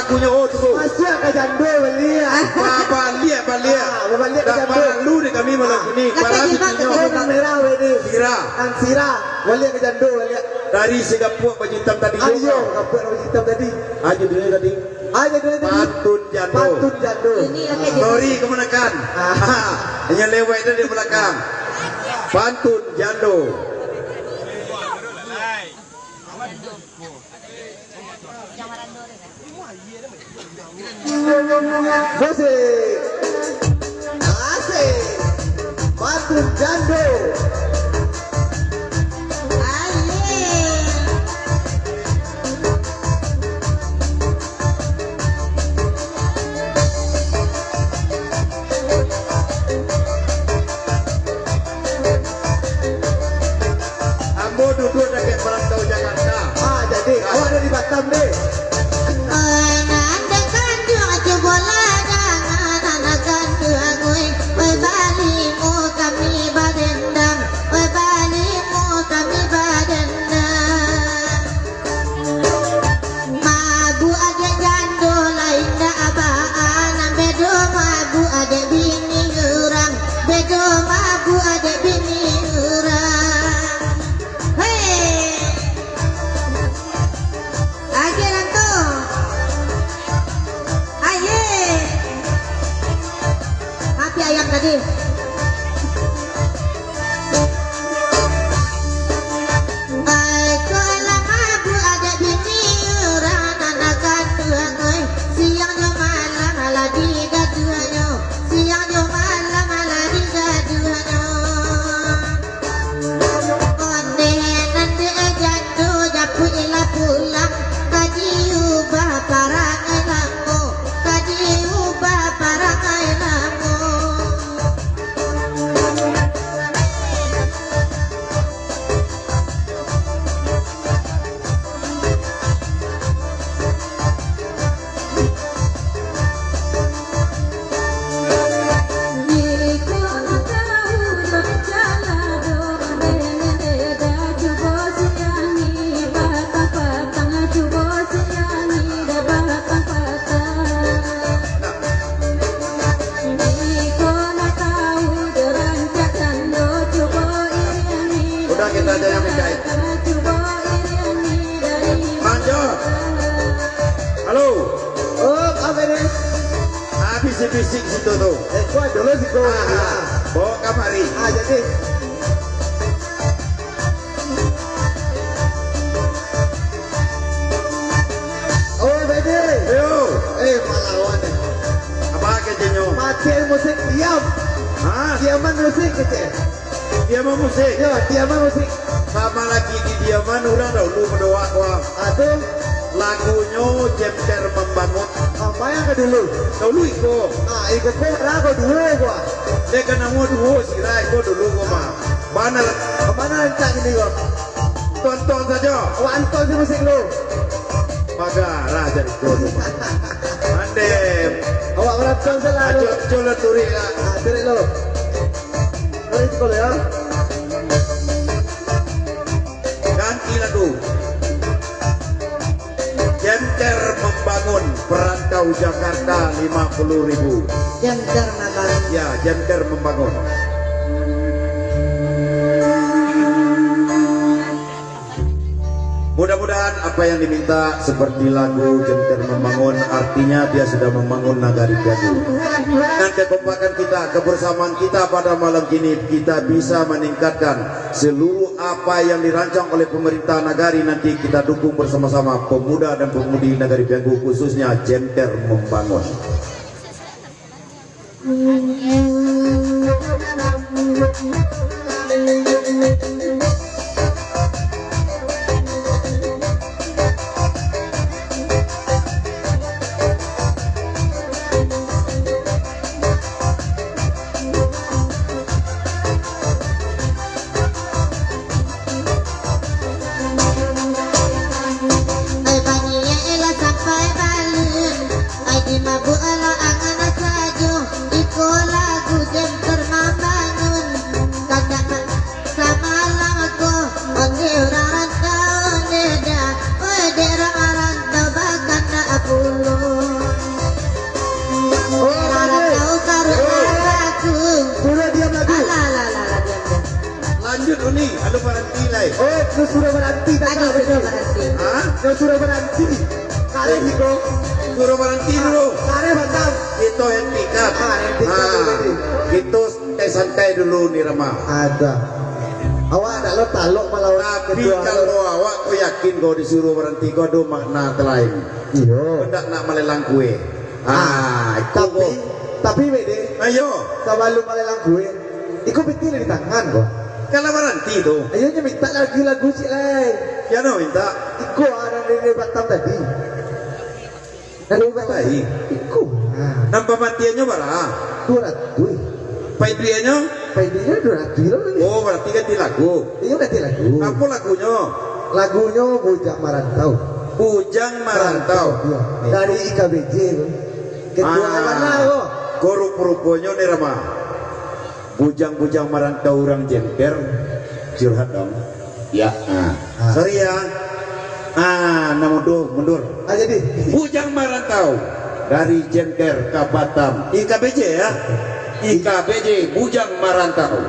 Tunggu. Masih ke jando belia. Balik. Tak perlu deh kami malam ini. Orang merah ini. Sira. Belia ke jando belia. Dari Singapura baju hitam tadi. Ayo, kapur baju hitam tadi. Ayo dulu tadi. Pantun jando. Sorry kemenakan. Hanya lewat itu di belakang. Pantun jando. Musik. Asik. Pantun jando. saja yang menjahit. Lanjut. Halo. Oh, apa ini? Bisik-bisik situ tuh. Gua dulu sih gua. Bawa kamari. Jadi. Oh, Bede. Ayo. Malawan. Apa kecilnya? Mati musik diam. Hah? Diaman musik kecil. Diaman musik. Ya, diaman musik. Sama lagi di diaman udah dulu berdoa gua. Aduh, lagunya Jemter Membangun. apa yang ke dulu? Dulu iko. Ah, ikut gua rago dulu gua. Dia kena mau dulu sih, iko dulu gua mah. Mana Kemana rencang ini gua? tonton saja. Oh, Anton sih musik lu. Magara jadi kono. Mandem. Awak merantau selalu. Coba turi lah. Ah, cari lu. Cari sekolah ya. Ganti lagu. Jemter Membangun Perantau Jakarta 50.000. Jemter Membangun. Ya, Jemter Membangun. Mudah-mudahan apa yang diminta seperti lagu Jemter Membangun, artinya dia sudah membangun nagari Biagu. Dengan kekompakan kita, kebersamaan kita pada malam ini, kita bisa meningkatkan seluruh apa yang dirancang oleh pemerintah nagari. Nanti kita dukung bersama-sama pemuda dan pemudi nagari Biagu, khususnya Jemter Membangun. Lanjut Uni, ada berhenti lah. Oh, lu sudah berhenti tak? Aduh, sudah berhenti. Hah? Lu sudah berhenti. Kali ni kau. Suruh berhenti dulu. Kali batang. Itu hentikan. hentikan dulu. Itu santai dulu nih Rama. Ada. Awak tak lo talok malah Tapi kalau awak kau yakin kau disuruh berhenti, kau ada makna lain. Iyo. Hendak nak melelang kue. Itu Tapi Bede, ayo. sebelum melelang gue, ikut betul di tangan kau. Kalau berhenti tu, Ayo minta lagu-lagu si lain. ya no minta. Ikut ada dari Batam tadi. Dari Batam Baik. Ikut. Nampak matiannya berapa? 200. Paidiannya? Paidinya 200 loh. Oh berarti ganti lagu. Iya ganti lagu. Apa lagunya? Lagunya Bujang Marantau. Bujang Marantau. Iya. Dari IKBJ. Ketua mana kok? Korup-rupanya nih Rama. Bujang-bujang Marantau orang Jemper. Curhat dong. Ya. Sorry ya. Mundur. Jadi. Bujang Marantau dari Jemper ke Batam. IKBJ ya. IKBJ Bujang Marantau.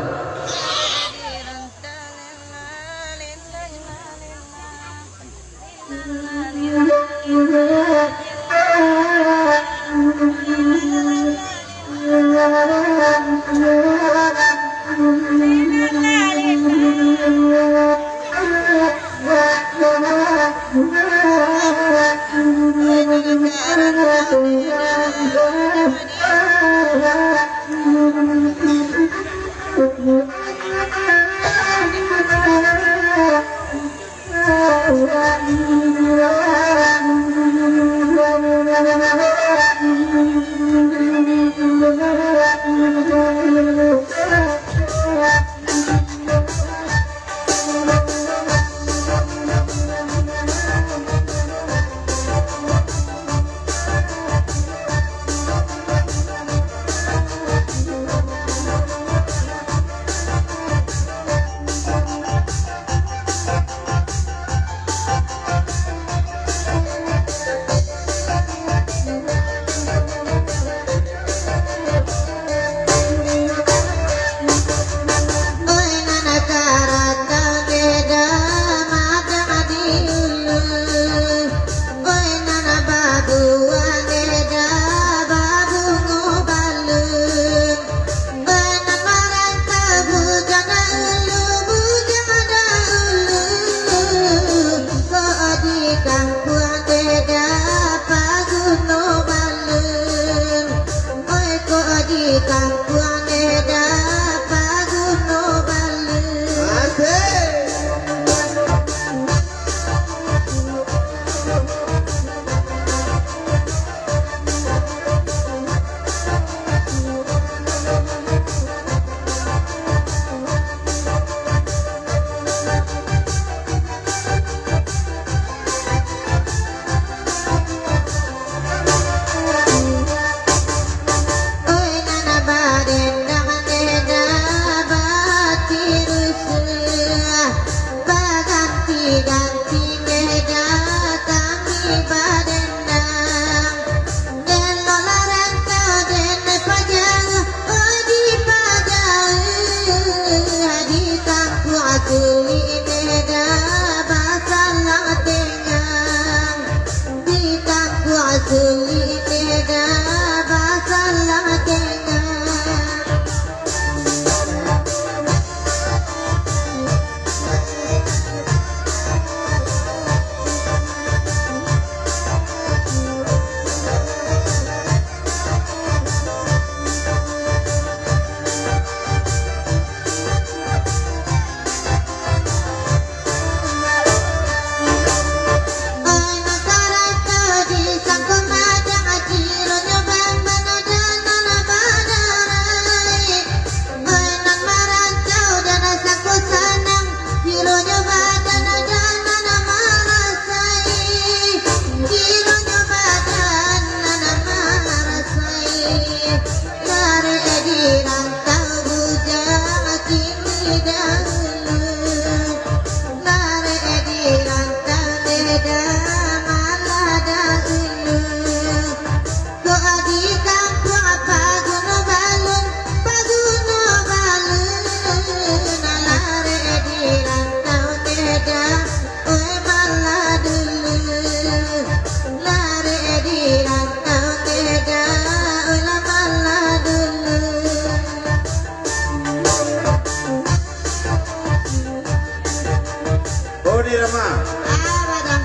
ini Rama. Apa dong?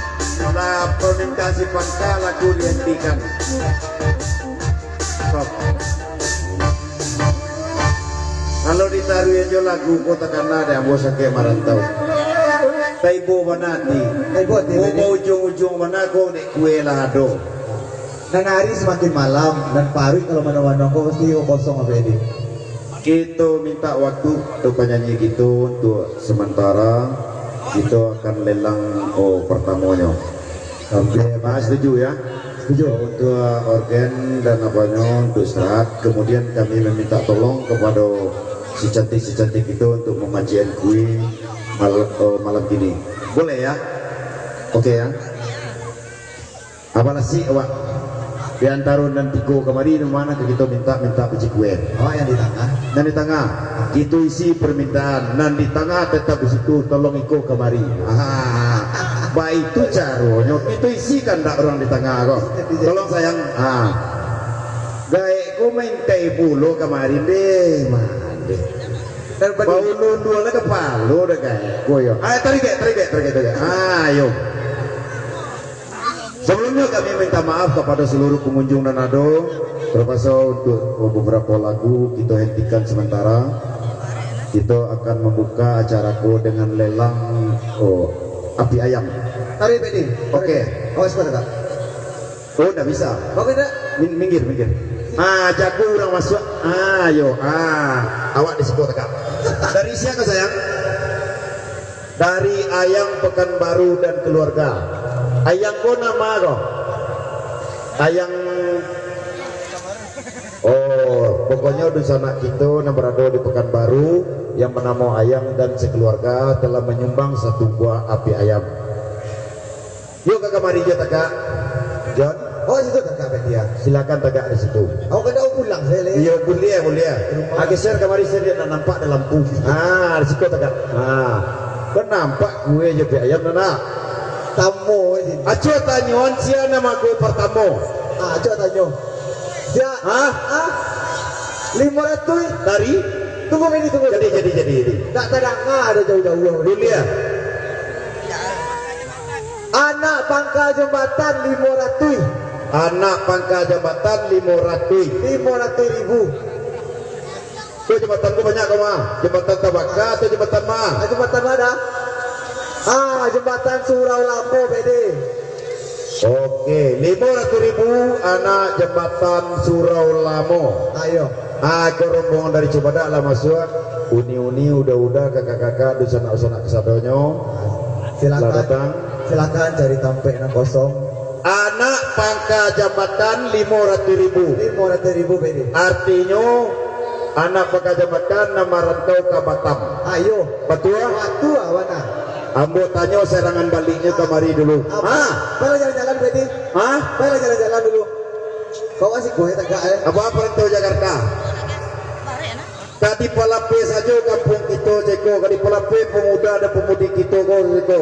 Nah, permintaan si Pangka lagu dihentikan. Stop. Kalau ditaruh aja lagu kota Kanada yang bosan kayak marantau. Taibo manati. Taibo mau ujung-ujung mana kau dek kue lado. Dan hari semakin malam dan Parwi kalau mana-mana kau pasti kosong apa ini. Kita minta waktu untuk penyanyi gitu untuk sementara kita akan lelang pertamanya. Oke, Mas setuju ya? Setuju. Untuk organ dan apanya untuk serat. Kemudian kami meminta tolong kepada si cantik itu untuk pemajian kue malam ini. Boleh ya? Oke ya. Apa nasi awak? Di antara nanti ko kemari mana kita minta biji kue. Oh yang di tengah. Dan di tengah itu isi permintaan. Dan di tengah tetap di situ tolong iko kemari. Baik itu caranya. Itu isi kan tak orang di tengah kok. Tolong sayang. Gaya ko minta pulo kemarin deh. Mande. Bau nundul ke palu deh gaya. Goyo. Tarik. Ayo. Sebelumnya kami minta maaf kepada seluruh pengunjung dan ado, termasuk untuk beberapa lagu kita hentikan sementara. Kita akan membuka acaraku dengan lelang api ayam. Tarik Bedi. Oke. Awas pada tak? Oh, tidak bisa. Oke tak? Minggir. Jago orang masuk. Ayo. Awak di situ tegak. Dari siapa sayang? Dari Ayang Pekanbaru dan keluarga. Ayang ko nama ko? Ayang pokoknya di sana kita yang berada di Pekanbaru yang bernama Ayang dan sekeluarga telah menyumbang satu buah api ayam. Yuk kakak mari je tegak. John. Oh situ kakak dia. Silakan tegak di situ. Aku kan dah pulang saya le. Iya boleh. Geser kamari saya dia nak nampak dalam lampu. Di situ tegak. Kau nampak gue je api ayam nak. Tamu ini. Aco tanyon sia nama ku pertama. Aco tanyo. Dia. 500 Dari? Tunggu ini. Jadi. Tak terangah ada jauh-jauh. Dulia. Anak pangkal jembatan 500. Anak pangkal jambatan 500. 500.000. Itu jembatan ku banyak kau mah. Jembatan Tabaka atau jembatan mah? Jembatan mana? Jembatan Surau Lampu Bede. Oke, 500.000 anak jembatan Surau Lamo. Ayo. Ke rombongan dari Cibadak lah masuk. Uni udah kakak-kakak di sana kesadonyo. Silakan cari tampek yang kosong. Anak pangka jambatan 500.000. 500.000 Bede. Artinya anak pangka jambatan nama rantau ke Batam. Ayo. Betul? Waktu awana. Ambo tanya serangan baliknya kemari dulu. Baiklah jalan-jalan Bedi. Baiklah jalan-jalan dulu. Kau kasih gue tegak Apa perantau Jakarta? Tadi palape saja kampung kita ceko. Tadi palape pemuda dan pemudi kita ceko.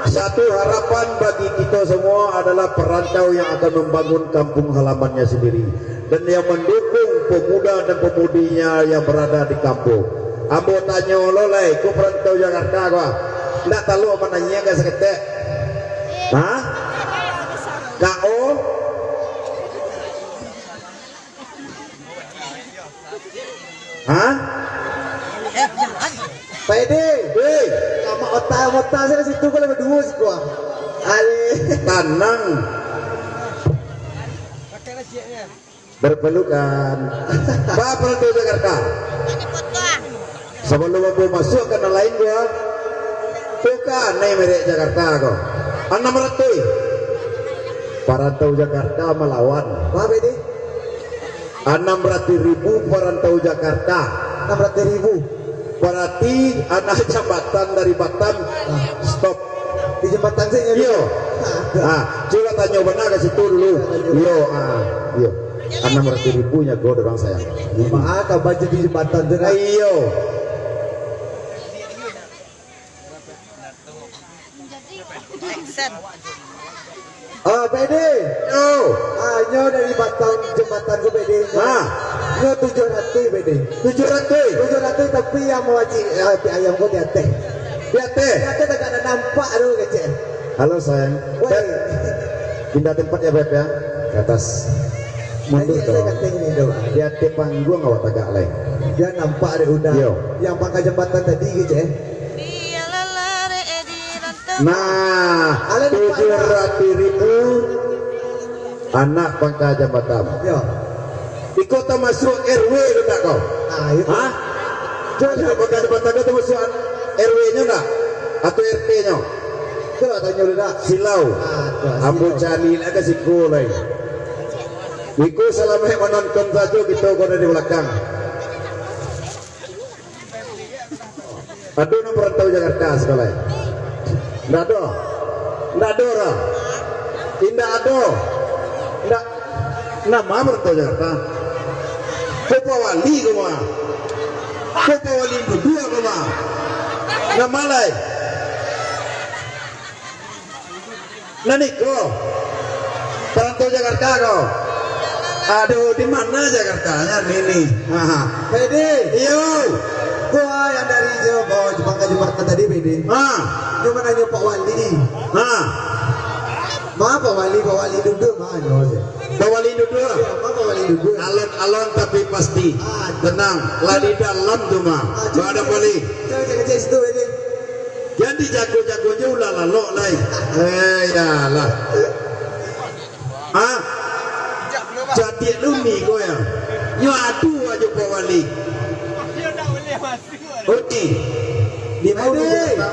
Satu harapan bagi kita semua adalah perantau yang akan membangun kampung halamannya sendiri dan yang mendukung pemuda dan pemudinya yang berada di kampung. Ambo tanya lolai, ku perantau Jakarta gua. Ndak tahu apa nanya ke seketek. Kau? Pede. Sama otak saya situ kalau berdua sih gua. Tenang. Berpelukan. Pak perantau Jakarta. Sebelum aku masuk ke lain gua, bukan naik merek Jakarta kok. 600. Perantau Jakarta melawan. Apa ini? 600.000 perantau Jakarta. 600.000. Berarti anak jambatan dari Batam stop Di jembatan saya. Yo. Coba tanya benar ke situ dulu. Yo. 600.000 nya gue orang sayang. Kau baca di jembatan tu. Ayo. Pede. Yo. Nyo dari Batam jembatan ke Pede. Nyo 700 Pede. 700 tapi yang mau wajib ayam kau di atas. Lihat teh. Kita tak ada nampak dulu kecil. Halo sayang. Woi. Beb, pindah tempat ya Beb ya. Ke atas. Mundur Tadi saya dong. kata ini dong. Lihat teh panggung awak tegak lain. Dia nampak ada udah. Yo. Yang pangkal jembatan tadi kecil. Nah, 700.000 anak pangkal jambatan. Yo. Ikut termasuk RW tu tak kau? Nah, itu. Hah? Anak pangkal jambatan tu termasuk RW-nya tak? Atau RT-nya? Coba tanya dulu dah. Silau. Ambo cari lah ke siku lain. Iku selama menonton saja kita kau di belakang. Aduh nak perantau Jakarta sekolah. Nggak ada. Nggak ada orang. Tidak ada. Nggak. Nama perantau Jakarta. Kau wali kau mah. Kau wali berdua kau mah. Nama lain. Nani kau. Perantau Jakarta kau. Aduh, di mana Jakartanya ini? Pede. Iyo. Gua yang dari Jawa pangkal jembatan tadi Pede. Dia mana nanya Pak Wali. Pak Wali duduk mana aja. Pak Wali duduk. Ya, Pak Wali duduk. Alon-alon tapi pasti. Tenang. Lari dalam tu mah. Gak ada Wali. Jangan kecil situ Pede. Jadi jago-jagonya ulah lalok lain. Yalah. Jadi lumi kau ya. Yo aduh aja Pak Wali. Oke. Di mana Jakarta?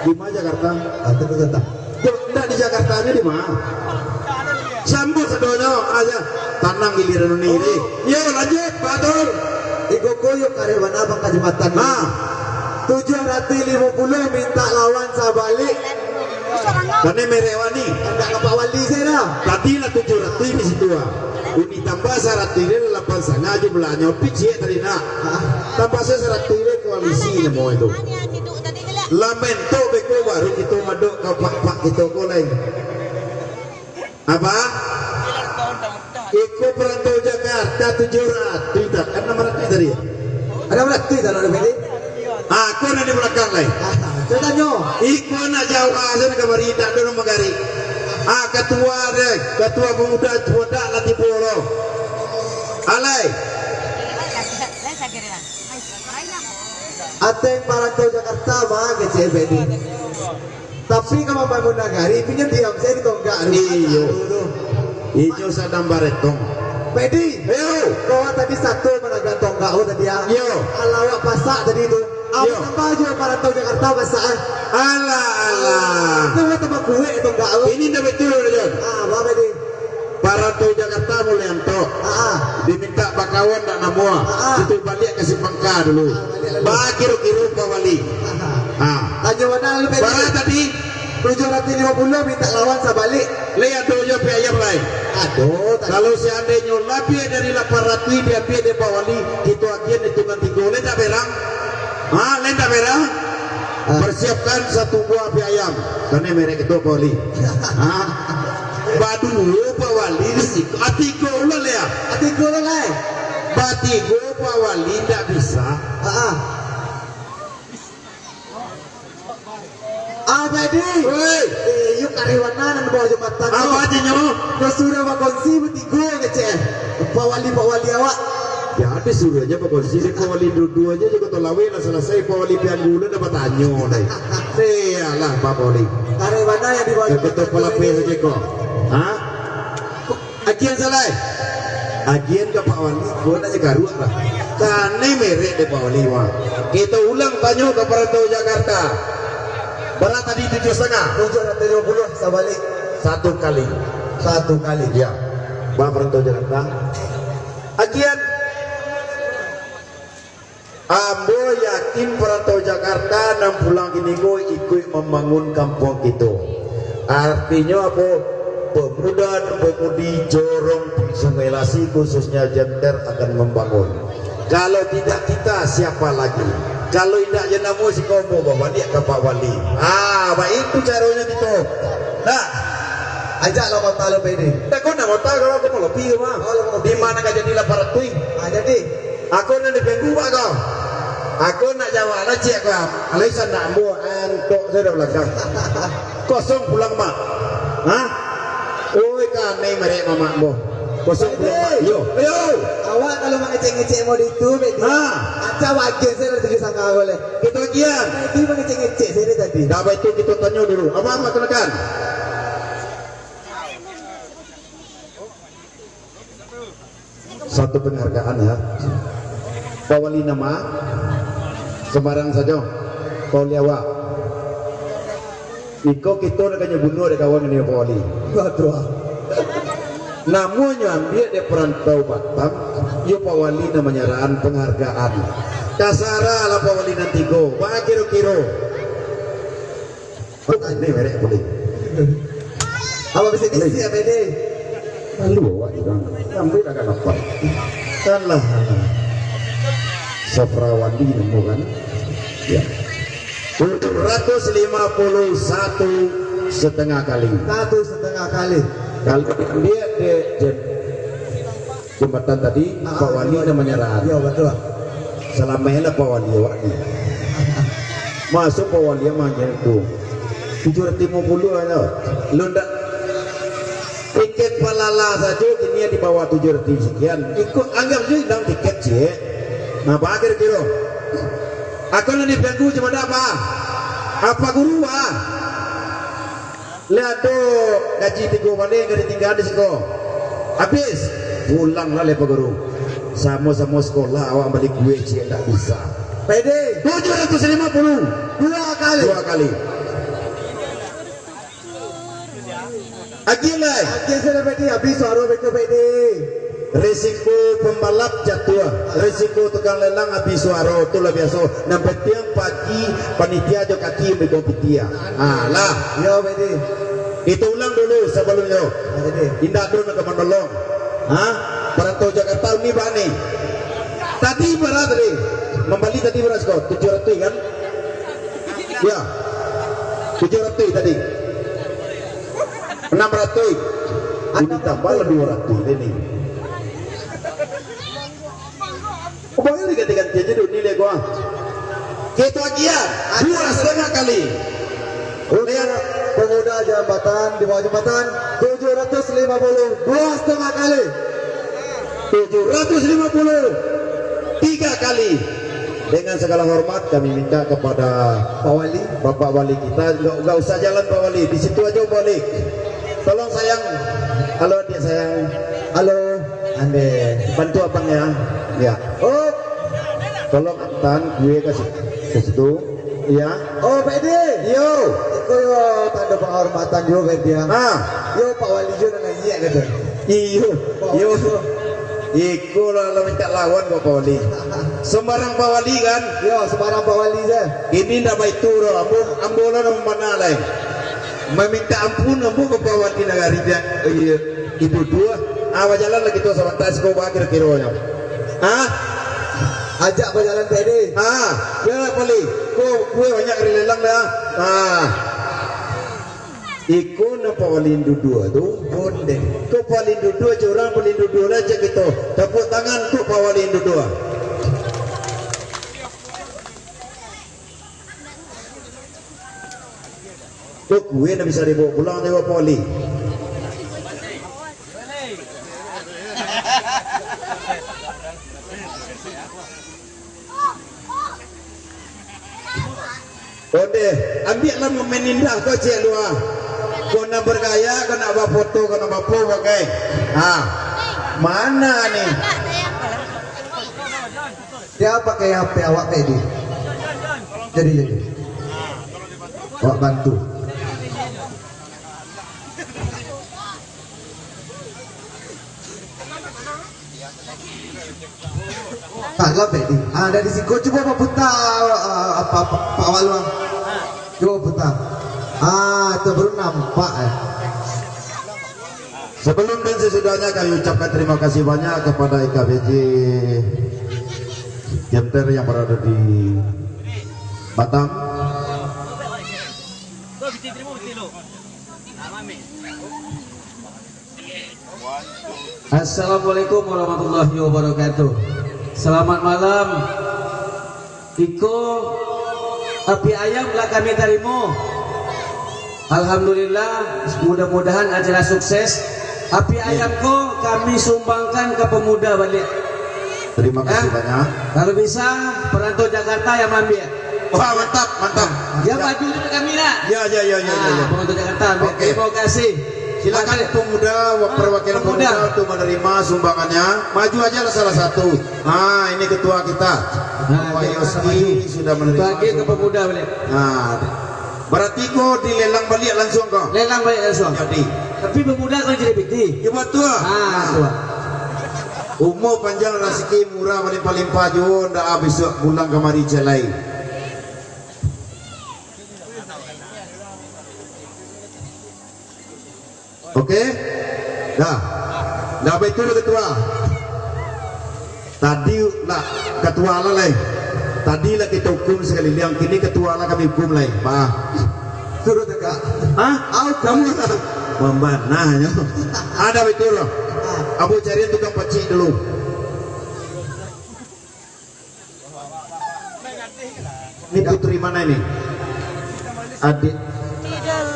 Di mana Jakarta? Tetap. Tidak di Jakartanya di mana? Sambut sedono aja. Tanang giliran ini. Yo lanjut Batul. Iko koyok karyawan abang ke jembatan. 750 minta lawan sabalik. Karena merewani. Ada ke Pak Wali saya dah. Tadi lah 700 di situ. Uni tambah 100 ini 8,5 jumlahnya. Picik tadi nak. Tambah 100 ini koalisi mau itu. Lamento beko baru kita maduk ke pak kita ko lain. Apa? Iko perantau Jakarta 700 tak kan 600 tadi. Ada berarti tak ada Pede? Aku nak di belakang lain. Saya tanya. Iko nak jauh asal ke bari tak ada magari. Ketua deh, ketua pemuda muda latih polo. Alai. Ateng parantau Jakarta mah kecil Pede. Tapi kalau bangun nagari pinjam diam saya di tonggak. Iyo. Ijo sadang baretong. Pede. Yo. Kau tadi satu menaga tonggak tadi ya. Yo. Alawak pasak tadi itu. Apa tambah aja parantau Jakarta pasakan. Alah. Kau tambah kue tonggak. Ini dah betul John. Apa Pede? Parantau Jakarta mulai antok. Diminta bakawan tak namua. Itu balik ke Simpangka dulu. Kira-kira Pak Wali. Tanya mana lu Pede? Bara tadi 750 minta lawan sabalik. lihat dojo ayam lain. Aduh, Kalau seandainya lebih dari 800 dia dari Pak Wali, itu akhirnya hitungan 3 lenda berang. Lenda berang. Persiapkan 1 buah ayam. Karena merek itu Pak Wali. Badu Pak Wali di situ. Atiko ulah ya. Atiku lah. Batigo Pak Wali tidak bisa. Pede. Woi, Yuk karyawanan bawah jembatan. apa aja nyawa? Kau sudah makonsi betigo kecil. Pak Wali awak. Ya ada suruh aja Pak Wali. Pak Wali dua aja juga tolawe lah selesai Pak Wali pian gula dapat tanyo nih. Lah Pak Wali. Karyawanan yang di bawah Ketua pelape saja kok. Agian salah. Agian ke Pak Wali, gua nak garuk lah. Karena merek de Pak Wali wah. Kita ulang tanya ke perantau Jakarta. Berat tadi 7,5. 750 sabalik. 1 kali. 1 kali. Ya. Pak perantau Jakarta. Agian. Ambo yakin perantau Jakarta 6 pulang kini go ikut membangun kampung kita. Artinya apa? Pemuda-pemudi Jorong Sungai Lasi khususnya Jenter akan membangun. Kalau tidak kita siapa lagi? Kalau tidak jenamu si Komo bawa dia ke Pak Wali. Baik itu caranya gitu. Nah, Ajaklah kau tahu Pede. tak kau nak mau tahu kalau aku mau lebih mah. Di mana kau jadi 800? Jadi Aku nak dipenggu pak kau. Aku nak jawab lah cik aku. Alisa nak mu antuk saya dah belakang. Kosong pulang mak. Hah? Oi kan ni merek mamak mu. Kosong pulang mak. Yo. Awak kalau mengecek-ngecek mau itu, Bedi. Acah wajar saya dah tulis sangka boleh. Kita bagian. Bedi mengecek-ngecek saya tadi. Dah baik itu kita tanya dulu. Apa kenakan? Satu penghargaan ya. Pawali nama sembarang saja. Pawali awak. Iko kita nak kena bunuh dekat kawan ini pawali. Waduh. Namun ambil dia perantau Batam, yo pawali namanya raan penghargaan. Kasara lah pawali nanti go. Ba kiro-kiro. Ini merek boleh. Apa bisa isi ya, Bedi? Lalu awak juga. Ambil akan apa? Kalah. Sofrawandi nemu kan? Ya. 151,5 kali. 1,5 kali. Kalau dia di jembatan tadi, Pak Wali namanya Rahan. Iya betul. Selama ini Pak Wali awaknya. Masuk Pak Wali yang manggil itu 750 aja. Lu ndak tiket palala saja ini di bawah 700 sekian. Ikut anggap je dalam tiket cik. Nah, apa kira-kira? Aku nanti belagu cuma apa? Apa guru lihat tu gaji tiga balik gak ditinggal di situ. Habis pulanglah lepas guru. Sama-sama sekolah awak balik gue cik tak bisa. Pede 750 dua kali. Agilai. Akhir saya Pede habis suara betul Pede. Risiko pembalap jatuh, risiko tukang lelang habis suara tu lah biasa. Nampak tiang pagi panitia jo kaki berkompetia. Lah. Yo Pede. Itu ulang dulu sebelumnya. Pede. Indah dulu nak menolong. Perantau Jakarta ni bani. Tadi berapa tadi? Membali tadi berapa kau? 700 kan? Ya. 700 tadi. 600. Ini tambah 200 ini. Pokoknya diganti-ganti aja dulu nilai gua. Kita agian 2,5 kali. Lihat pengguna jambatan di bawah jembatan 750 2,5 kali. 750 3 kali. Dengan segala hormat kami minta kepada Pak Wali, Bapak Wali kita enggak usah jalan Pak Wali, di situ aja balik. Tolong sayang. Halo dia sayang. halo, Ande bantu abang ya. Ya. oh, Tolong antan gue ke situ. Ya. oh Pede, Yo. itu yo tanda penghormatan yo Pede. Yo Pak Wali juga nanya gitu. Iyo. Yo. Iku lah minta lawan Pak Wali. Sembarang Pak Wali kan? Yo sembarang Pak Wali je. Ini ndak baik turu, ambulan mana lain. Meminta ampun ambu ke Pak Wali negari dia. Itu dua. Awak jalan lagi tu sama tas kau bakir kironya. Ajak berjalan Pede. Ya Pali. Kue banyak rilelang dah. Iku na pawalindu dua tu bonde. Ko pawalindu dua curang pawalindu dua lah cek itu. Tepuk tangan tu pawalindu dua. Kok gue nak bisa dibawa pulang tengok pawali. Bonde, ambillah momen indah kau cek luar. Kau nak bergaya, kau nak buat foto, kau nak apa pakai? Mana ni? Dia pakai HP awak Pede. Jadi. Awak bantu. Tanggal Pede. Ada di sini. Kau coba apa putar apa Pak Waluang. Coba putar. Itu baru nampak Sebelum dan sesudahnya kami ucapkan terima kasih banyak kepada IKBJ Jemter yang berada di Batam. Assalamualaikum warahmatullahi wabarakatuh. Selamat malam Iko api ayam lah kami terima. Alhamdulillah, mudah-mudahan acara sukses. Api ayamku kami sumbangkan ke pemuda balik. Terima kasih banyak. Kalau bisa perantau Jakarta yang ambil. Wah, mantap, mantap. Ya maju itu kami nak. Ya. Perantau Jakarta. Oke. Terima kasih. Silakan pemuda, perwakilan pemuda untuk menerima sumbangannya. Maju aja lah salah satu. Ini ketua kita. Pak Yoski sudah menerima. Bagi ke pemuda balik. Berarti kau dilelang balik langsung kau. Lelang balik langsung. Jadi. Tapi pemuda kau jadi bukti. Ya betul. Tua. Umur panjang rezeki murah melimpah-limpah jo ndak habis pulang kemari celai. Oke? Dah betul ketua. Tadi lah ketua lah lain. Tadi lah kita hukum sekali yang kini ketua lah kami hukum lain. Pak. Turut dekat. Kamu memanahnya. Ada betul loh. Abu cari tukang pecik dulu. Ini putri mana ini? Adik.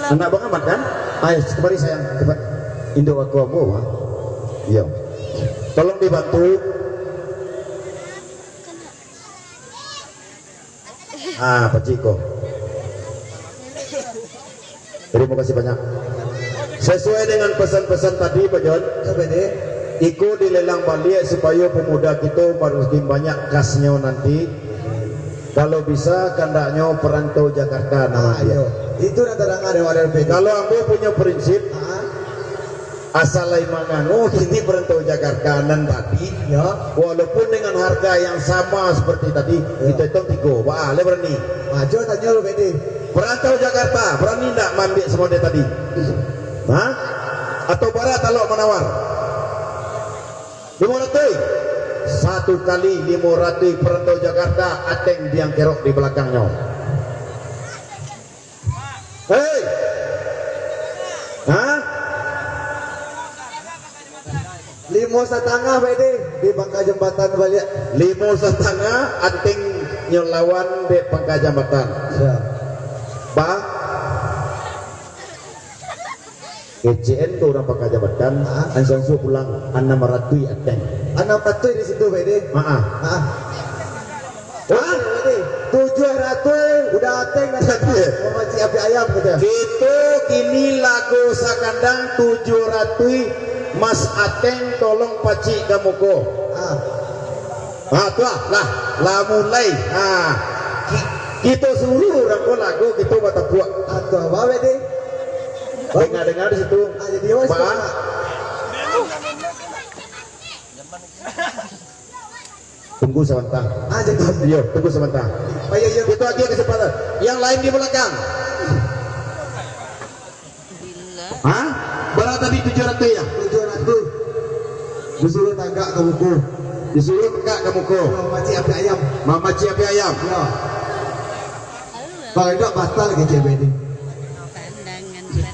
Anak Bang Ahmad kan? Ayo, kembali sayang. Cepat. Indo aku mau. Iya. Tolong dibantu. Peciko. Terima kasih banyak. Sesuai dengan pesan-pesan tadi Pak John, ikut dilelang balik supaya pemuda kita makin banyak kasnya nanti. Kalau bisa kandaknya perantau Jakarta nama dia. Itu antara ada Kalau ambo punya prinsip asal lain mangano ini perantau Jakarta dan tadi ya, walaupun dengan harga yang sama seperti tadi kita hitung 3. Wah, le berani. Maju tanya lu Bede. Perantau Jakarta berani enggak ambil semua dia tadi? Hah? Atau barat kalau menawar 500 satu kali 500 perantau Jakarta ateng biang kerok di belakangnya. Hei, hah? 5,5 Bede di Bangka Jembatan balik. 5,5 ateng nyelawan di Bangka Jembatan. Ya. Bang, ECN tu orang pakai jabatan, ansonsu pulang 600 ateng. 600 di situ Bede. Maaf. 700 udah ateng nanti memaci api ayam gitu. Gitu kini lagu sakandang 700 mas ateng tolong pacik kamuko. Tuah lah mulai. Kita suruh orang ko lagu kita bata puak. Atau apa Bede? Dengar di situ. Jadi wes. Pak. Tunggu sebentar. Jadi. Yo, tunggu sebentar. Ayo. Itu aja kesempatan. Yang lain di belakang. Hah? Berapa tadi 700 ya? 700. Disuruh tanggak ke buku. Disuruh tegak ke muka. Memaci api ayam. Mamaci api ayam. Ya. Kalau enggak batal ke CBD.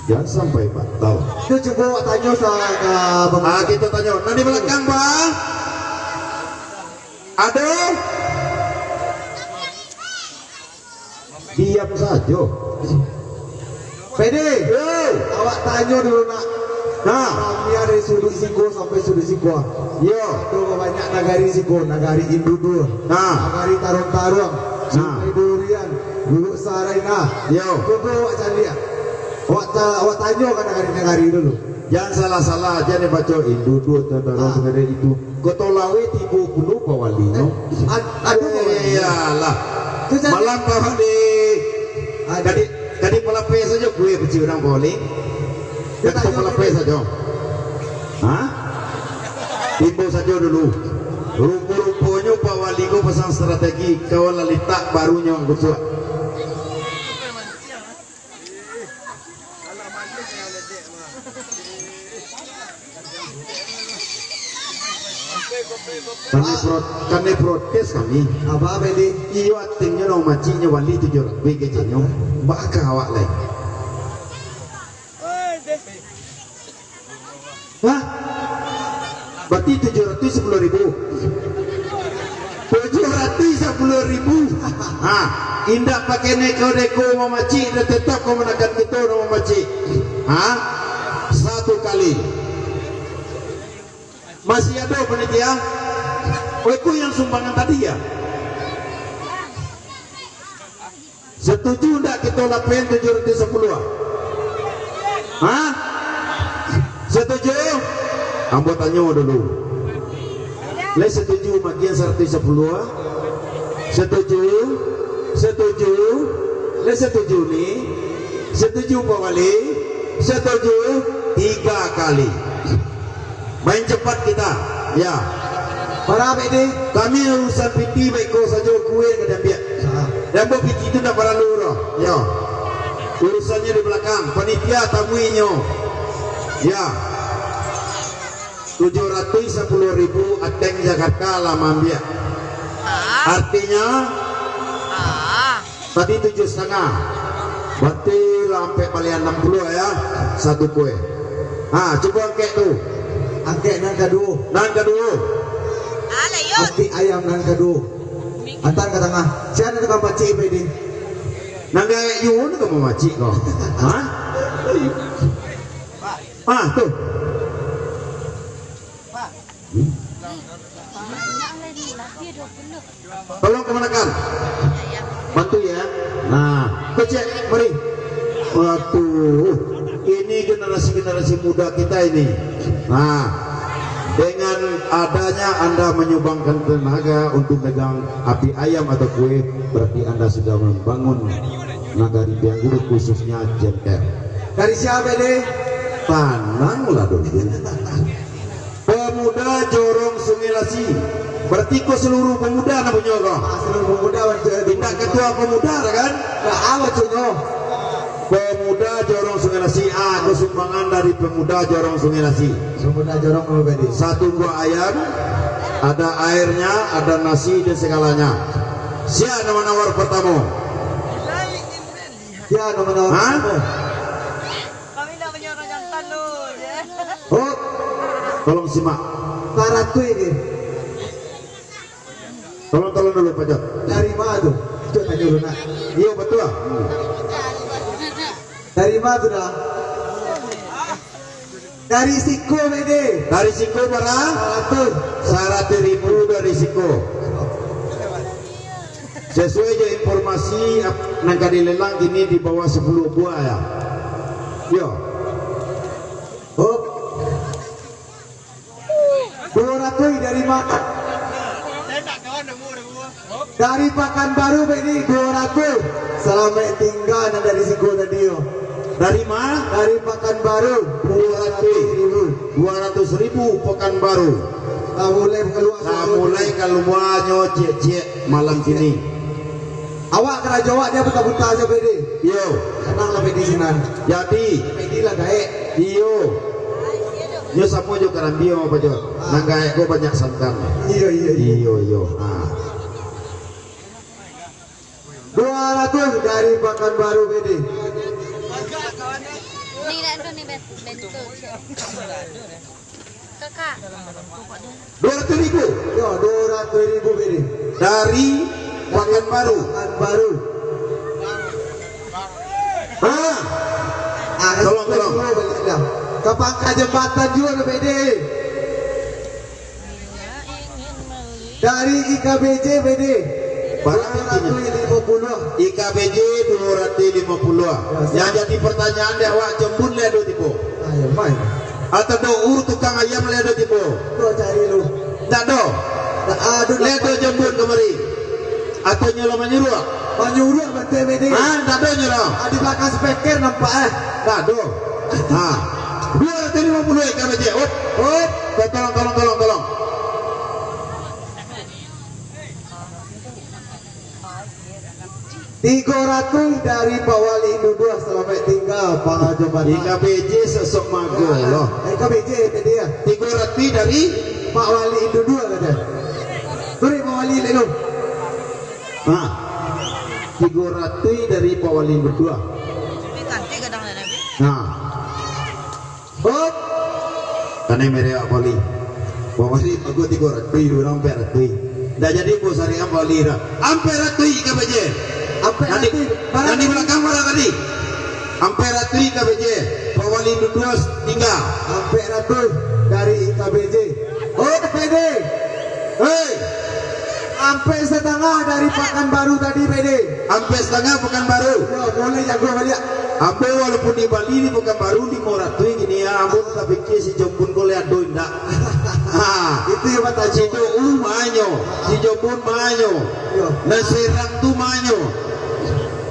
Jangan sampai batal. Itu coba tanya soal ke pemuda. Kita tanya. Nah di belakang bang. Ada. Diam saja. Pede, awak tanya dulu nak. Kami ada sudut Siko sampai sudut Siko. Yo. Itu banyak nagari Siko, nagari Indudur, nagari Tarung-Tarung, sampai Durian, dulu Saraina. Yo. Coba awak cari ya. Awak tanya kan nagari-nagari dulu. Jangan salah-salah aja nih baca Indudur, Tarung segala itu. Gotolawe tibu puluh bawalino. Aduh, iyalah. Malam kau Tadi pelapis saja gue kecil orang bowling. Kita pelapis saja. Hah? Timbul saja dulu. Rumput-rumputnya Pak Wali ko pasang strategi kawal lalita barunya aku suat. Kami protes kami. Apa Bedi? Iyo atingnya nong macinya Wali 700 kecilnya. Baka awak lain. Hah? Berarti 700 10.000. 700 210.000. Indah pakai neko-neko mamaci dan tetap kau menakan kita mamaci. Satu kali. Masih ada panitia? Aku yang sumbangan tadi ya. Setuju enggak kita lapen 710? Setuju? Ambo tanya dulu. Le setuju bagian 110? Setuju? Setuju? Le setuju nih? Setuju Pak Wali? Setuju? 3 kali. Main cepat kita. Ya. Para ini Kami urusan piti baik kau saja kue ke biak. Dan bawa piti itu tak perlu roh. Ya. Urusannya di belakang. Panitia tamuinyo. Ya. 710.000 ateng Jakarta lah mambiak. Artinya tadi 7,5. Berarti sampai paling 60 ya. Satu kue. Coba angket tu. angke nan kadu, ati ayam nan kadu, antar ke tengah. Siapa tukang pacik ini? Nangga yun ka mamaci ko. Tuh. Tolong kemenakan. Bantu ya. Nah, kecek, mari. Waduh, ini generasi muda kita ini. Nah, dengan adanya Anda menyumbangkan tenaga untuk megang api ayam atau kue, berarti Anda sudah membangun nagari Biangguru khususnya Jengker. Dari siapa deh? Tananglah dulu. Pemuda Jorong Sungai Lasi. Berarti kau seluruh pemuda nak punya kau. Seluruh pemuda tidak ketua pemuda kan? Nah, awak cunyo. Pemuda Jorong Sungai Lasi. Aku sumbangan dari pemuda Jorong Sungai Lasi. Pemuda Jorong kalau bedi. 1 buah ayam, ada airnya, ada nasi dan segalanya. Siapa nama nawar pertama? Ya, nama nawar pertama. Kami nak menyorong jantan lu ya. Oh, Tolong simak. Taratu ini. Tolong dulu Pak Jok. Dari mana tuh? Itu tanya dulu nak. Iya betul. Dari mana tuh dah? Dari Siko bedi. Dari Siko barang 100.000 dari Siko. Sesuai je informasi nangka dilelang kini di bawah 10 buah ya. Yo. Oh. 200 dari mana? Dari Pekanbaru ini 200. Selamat tinggal dari Siko tadi yo. Dari mana? Dari Pekanbaru 200.000 Pekanbaru. Mulai keluar. Mulai keluar cek malam kini. Awak kena jawab dia buta-buta aja bedi. Yo. Senang lah bedi sinan. Jadi. Bedi lah gaek. Iyo. Yo sapu jo karambio apa jo. Nang gaek ko banyak santan. Iyo. Iyo. 200 dari Pekanbaru bedi. Ni bentuk. Kakak. 200.000. Yo 200.000 bedi. Dari Pekanbaru. Tolong. Kepangkat jembatan juga bedi. Dari IKBJ bedi. 250. IKBJ 250. Yang jadi pertanyaan dia awak jembun le do tipo. Ayo main. Atau do ur tukang ayam le do tipo. Do cari lu. Tak do. Aduh Le do jembun kemari. Atau nyolo menyuruh. Menyuruh betul bedi. Tak do nyolo. Di belakang speaker nampak Tak do. 250 IKBJ. Tolong. 300 dari Pak Wali Indudua. Selamat tinggal Pak Jabat. IKBJ sesok mago loh. IKBJ tadi ya. 300 dari Pak Wali Indudua kata. Turi Pak Wali leno. 300 dari Pak Wali berdua. Nah. Hop. Karena mereka Wali. Pak Wali aku 300 orang 400. dah jadi bos hari wali dah. Ampe ratui ka beje. Ampe ratui. Yang di belakang mana tadi? Ampe ratui ka beje. Wali dua tinggal. Ampe ratui dari IKBJ. Oh PD. Hei, Ampe setengah dari Pekanbaru tadi PD. ampe setengah Pekanbaru. Yo, boleh jago balik. Ampe walaupun di Bali di Pekanbaru di Moratui gini ya, ampun tapi si jompun ko lihat do indak. Itu yang mata Si do manyo, si jompun manyo. Yo. Na serang tu manyo.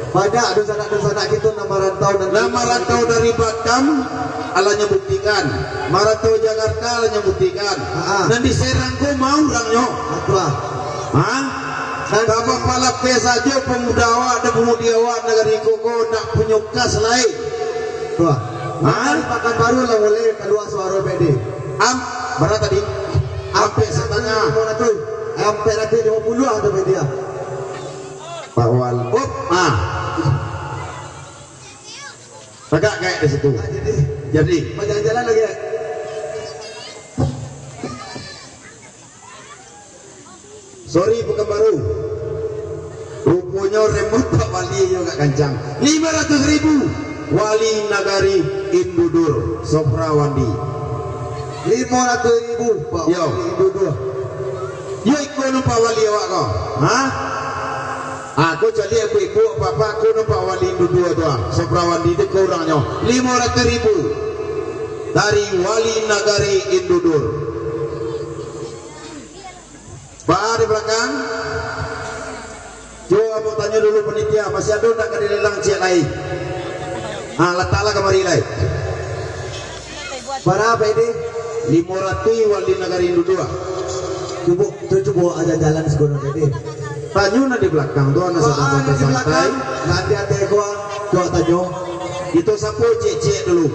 Banyak dosa-dosa gitu nama rantau dan Nama rantau dari Batam alanya buktikan, marantau Jakarta alanya buktikan. Dan di Serang ko mau orangnya. Apa? Hah? Kapa pala pesajo pemuda awak dan pemudi awak negeri koko nak penyukas lain. Tuh. Hah? Pekanbaru lah boleh keluar suara PD. Berapa tadi? Ampe setengah. Ampe nanti 50 ada media. Pak Wal. Tegak kayak di situ. Jadi Jalan-jalan lagi ya. sorry Pekanbaru. Rupanya remote Pak Wali juga kencang. 500.000 Wali Nagari Indudur Soprawandi. 500.000 Pak Yo. Wali Indudur. Yo ikut Pak Wali awak kau. Hah? Aku jadi ibu bapak aku Pak Wali Indudur tu. Soprawandi itu kurangnya 500.000 dari Wali Nagari Indudur. Pak di belakang. Coba mau tanya dulu penitia, masih ada tak kadilelang cek lain? Letaklah kemari lain. Berapa ini? 500 Wali Nagari Indudur. Coba aja jalan sekolah jadi. Tanyuna di belakang tu anak sedang santai-santai. Nanti ada gua tanya. Itu sapu cek dulu.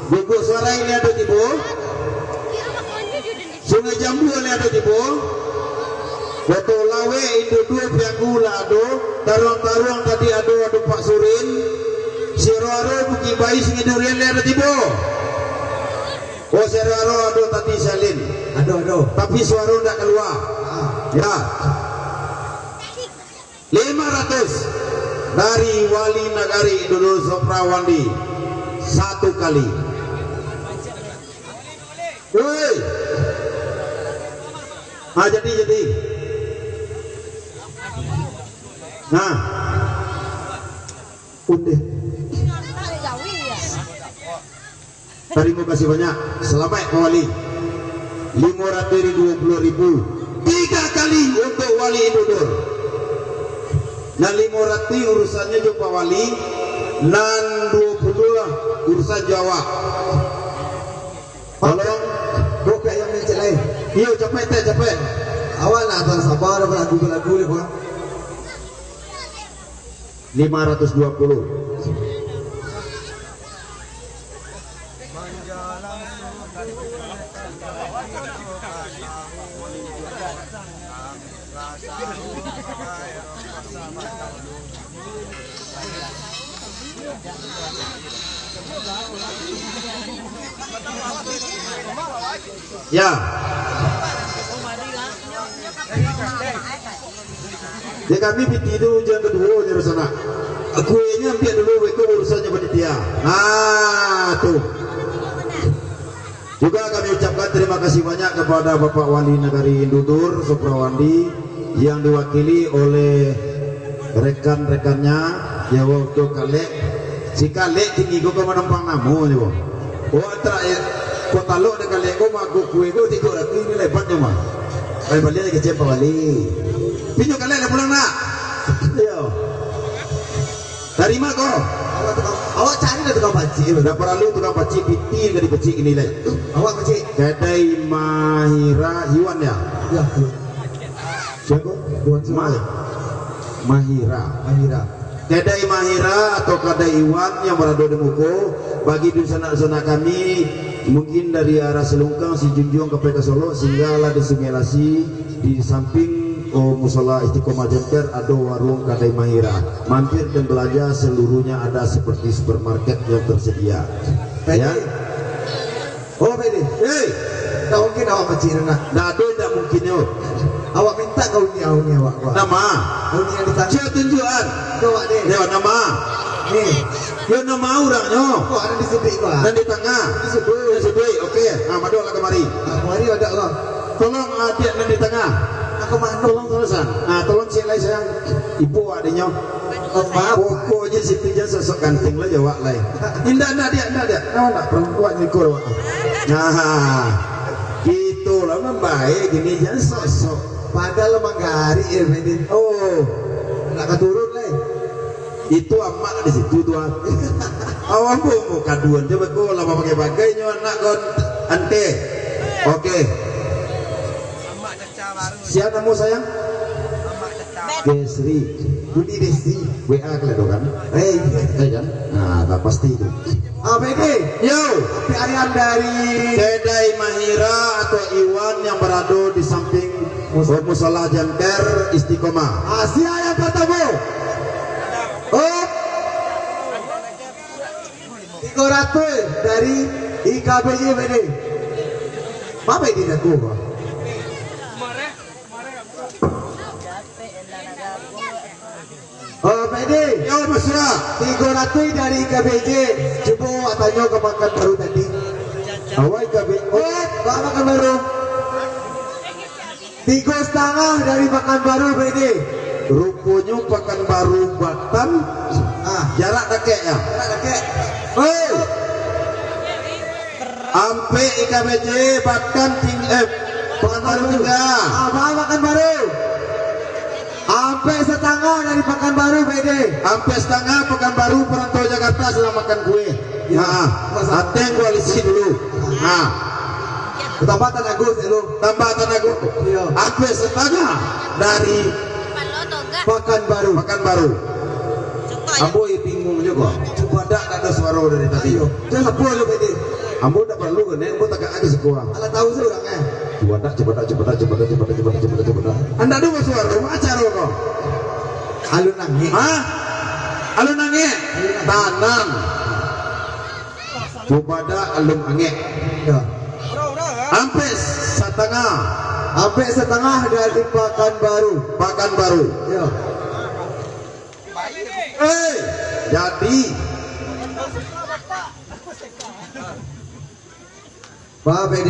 Buku suara ini ada tibo. Sungai Jambu ini ada tibo. Foto lawe Indudur Pianggula ado. Taruang-taruang tadi ado Pak Surin. Sirwaro Buki Bayi Sungai Durian ini ada tibo. Oh Sirwaro ado tadi salin. Aduh. Tapi suara tidak keluar. Ya. 500 dari Wali Nagari Indudur Soprawandi satu kali. Woi. Jadi. Nah. Udah. Terima kasih banyak. Selamat Pak Wali. 520.000 3 kali untuk Wali Indudur. Nah 500 urusannya juga Pak Wali. Dan 20 urusan Jawa. Tolong. Buka yang mencet lain. Iya capek. Awal nak abang sabar lagu-lagu ni bang. 520. Ya. Dia kami tidur hujan kedua di sana. Kuenya ambil dulu itu urusannya panitia. Nah tuh. Juga kami ucapkan terima kasih banyak kepada Bapak Wali Nagari Indudur Soprawandi yang diwakili oleh rekan-rekannya ya waktu kalek si kalek tinggi go ke menampang namu ni bo. Oh terakhir kota lo de kalek go magu kue go tiga lagi ni lebatnya mah. Kali balik lagi Pak Wali. Pinjau kalek dah pulang nak. Yo. Terima kau. Awak cari lah tukang pacik. Dah perlu tukang pacik pitir dari pacik ini lah. Awak pacik. Kedai Mahira Iwan ya. Ya. Siapa? Mahira. Kedai Mahira atau kedai Iwan yang berada di Muko. Bagi dusun-dusun kami mungkin dari arah Selungkang, Sijunjung ke PK Solo singgahlah di Sungai Lasi di samping Musola Istiqomah Jember ada warung kedai Mahira. Mampir dan belanja seluruhnya ada seperti supermarket yang tersedia. Ya. Oh Pedi. Hei, Tak mungkin awak pacik nak. dah ada tidak mungkin yo. Awak tak kau ni awak gua. Nama. Kau ni yang di tangan. Cia tunjukan. Kau ada. Ya nama. Nih. Ya nama orangnya. Kau ada di sebelah gua. Dan di tengah. Di sebelah. Di sebelah. Oke. Nah, maduklah kemari. Mari ada kau. Tolong adik dan di tengah. Aku mana? Tolong terusan. Nah, tolong cilai sayang. Ibu adiknya. Maaf. Pokoknya situ jangan sosok ganting lah jawab lah. Indah dia. Nah, nak perempuan nyukur. Nah, gitulah membaik gini jangan sosok. Padahal manggari ya Medin. Oh, Nak keturun lah. itu amak di situ tuan. Awak mau kaduan coba kau lama pakai-pakainya anak kau ante. Oke. Siapa namamu sayang? Gesri. Budi Desi. WA kalian kan? Kan? Nah, tak pasti itu. Apa ini? Yo, Tapi Aryan dari Kedai Mahira atau Iwan yang berada di samping Musola Jenter Istiqomah. Asia yang bertemu. Oh, 300 dari IKBJ BD. Apa ini aku? Oh, BD. Yo, mesra. 300 dari IKBJ. Coba tanya ke makan baru tadi. Awak KBJ. Oh, Pak makan baru. 3,5 dari makan baru BD. Rupanya Pekanbaru Batam. Jarak dekat ya. Hei. Ampe IKBJ Batam Pekanbaru juga. Apa makan baru? Sampai setengah dari Pekanbaru BD. Sampai setengah Pekanbaru perantau Jakarta sudah makan kue. Nah, ateng koalisi dulu. Nah, Tambatan Agus lu. tambatan aku. Iya. Sampai setengah dari Pekanbaru. Pekanbaru. Ambo bingung juga. Coba ada suara dari tadi. Ayo. Jangan sepuluh lu BD. Ambo tak perlu kan? Ambo tak lagi sekuah. Ala tahu sih orangnya. Cepat. Anda dulu suara acara kok. Alun nangis. Hah? Alun angin. Tanam. Coba ada alun angin. Ya. Sampai setengah. Sampai setengah dari Pekanbaru. Pekanbaru. Ya. Jadi Pak BD.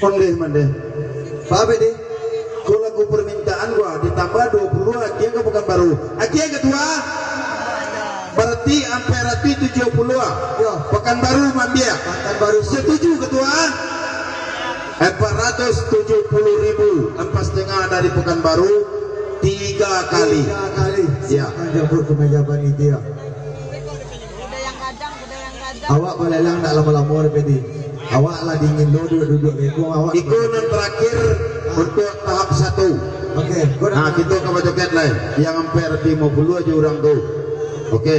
Kondeh mande. Pak BD. Kalau lagu permintaan gua ditambah 20 akhirnya ke Pekanbaru. Akhirnya ketua. Berarti sampai rati 70. Ya. Pekanbaru Mambia. Pekanbaru Setuju ketua? 470.000. 4,5 dari Pekanbaru 3 kali. 3 kali. Ya. Jemput ke meja panitia. Awak balelang tak lama-lama BD. Awak lah dingin duduk bego awak. Ikunan terakhir untuk tahap 1. Oke, Nah kita ke joget lain. Yang sampai rati 50 aja orang tuh. Oke.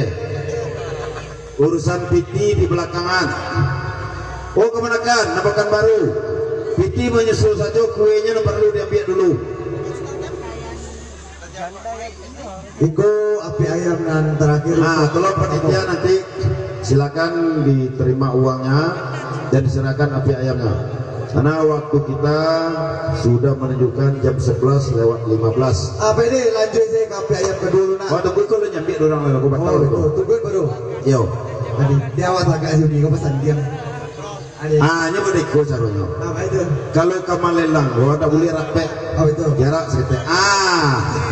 Urusan piti di belakangan. Oh kemenakan, nampakan baru. Piti menyusul saja, kuenya perlu diambil dulu. Iko api ayam dan terakhir. Nah, tolong panitia nanti silakan diterima uangnya dan diserahkan api ayamnya. Karena waktu kita sudah menunjukkan jam 11:15. Apa ini lanjut saya ke api ayam kedua nak. Oh, tunggu kau nyambi orang lain aku batal itu. Tunggu baru. Yo. Tadi dia awak agak sini kau pesan diam. Nyoba deh kau caranya. Apa itu? Kalau kamalelang, gua tak boleh rapet. Oh itu. Jarak sekitar.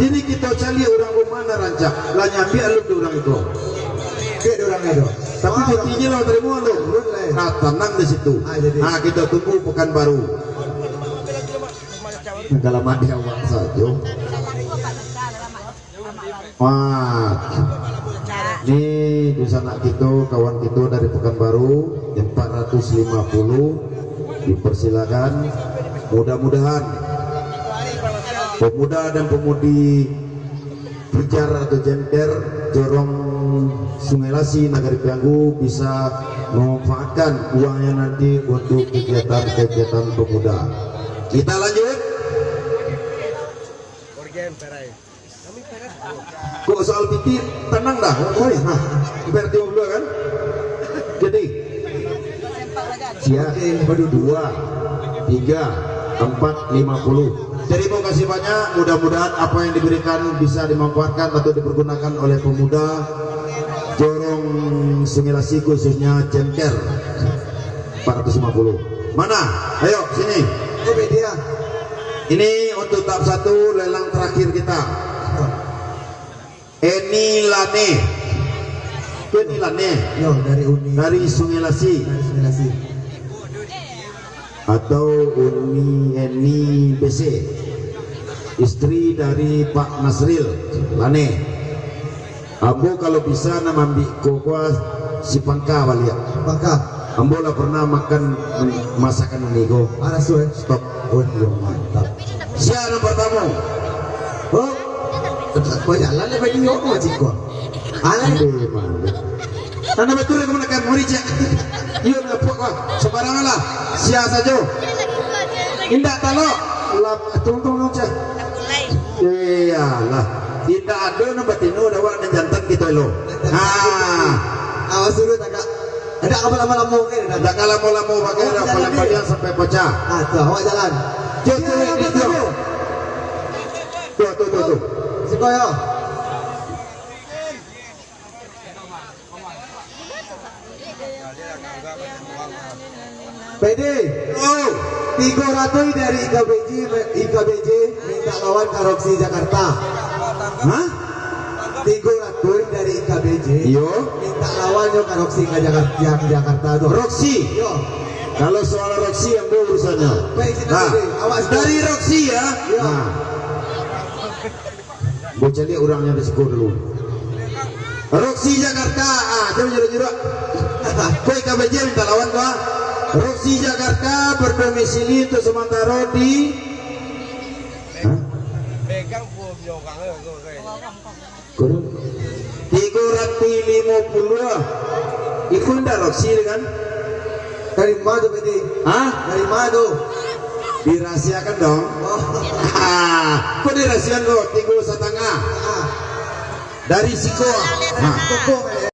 Ini kita cari orang rumah rancak. Lah nyambi aluk di orang itu. Dia orang itu. Tapi buktinya lo terima lo. Nah, tenang di situ. Nah, kita tunggu Pekanbaru. Kalau mati awak saja. Wah, ini di sana kita kawan kita dari Pekanbaru 450 dipersilakan. Mudah-mudahan pemuda dan pemudi Pijar atau Jenter Jorong Sungai Lasi Nagari Pianggu bisa memanfaatkan uangnya nanti untuk kegiatan-kegiatan pemuda. Kita lanjut. Kok soal piti tenang dah, nah, berarti dua kan? Jadi Siap. 2, 3, 4, 50. Terima kasih banyak. Mudah-mudahan apa yang diberikan bisa dimanfaatkan atau dipergunakan oleh pemuda Jorong Sungai Lasi, khususnya Cengker. 450. Mana? Ayo sini. Ini untuk tahap 1 lelang terakhir kita. Eni Lane. Eni Lane. Yo, dari Uni. Dari Sungai Lasi. Dari Sungai Lasi. Atau Uni Eni BC, istri dari Pak Nasril Lane. Ambo kalau bisa nama ambil kokwa si pangka balik. Pangka. Ambo lah pernah makan masakan ini go. Ada suwe. Stop. Oh, yo, mantap. Siapa yang pertama? Oh, kau jalan le baju yo mo cik ko. Ala Aduh, mana? Nana betul yang menekan muri cek. Iya nak puak kau. Sembarangan lah. Siapa saja. Indah talo. Lap tunggu cek. Iyalah. Tidak ada nak batino dawa dan jantan kita lo. Awas dulu tak. Ada apa lama-lama mungkin. Tak kalah lama pakai dah paling sampai pecah. Tuh awak jalan. Jom tu. Tuh. Si koyo. PD. Oh. 300 dari IKBJ minta lawan Karoksi Jakarta. Hah? 300 dari IKBJ. Yo. Minta lawan yo Karoksi ke Jakarta tuh. Roxy. Yo. Kalau soal Roxy yang urusannya. Baik, Nah, awas dari Roxy ya. Yo. Nah. Bocah dia orangnya di sekolah dulu. Roxy Jakarta. Jom juruk. Kau IKBJ minta lawan kau. Roxy Jakarta berdomisili untuk sementara di Kurang 350. Ikut ndak Roxy kan? Dari mana tuh PD? Hah? Dari mana tuh? Dirahasiakan dong. Kok dirahasiakan kok? 3,5 dari Siko. Nah. Toko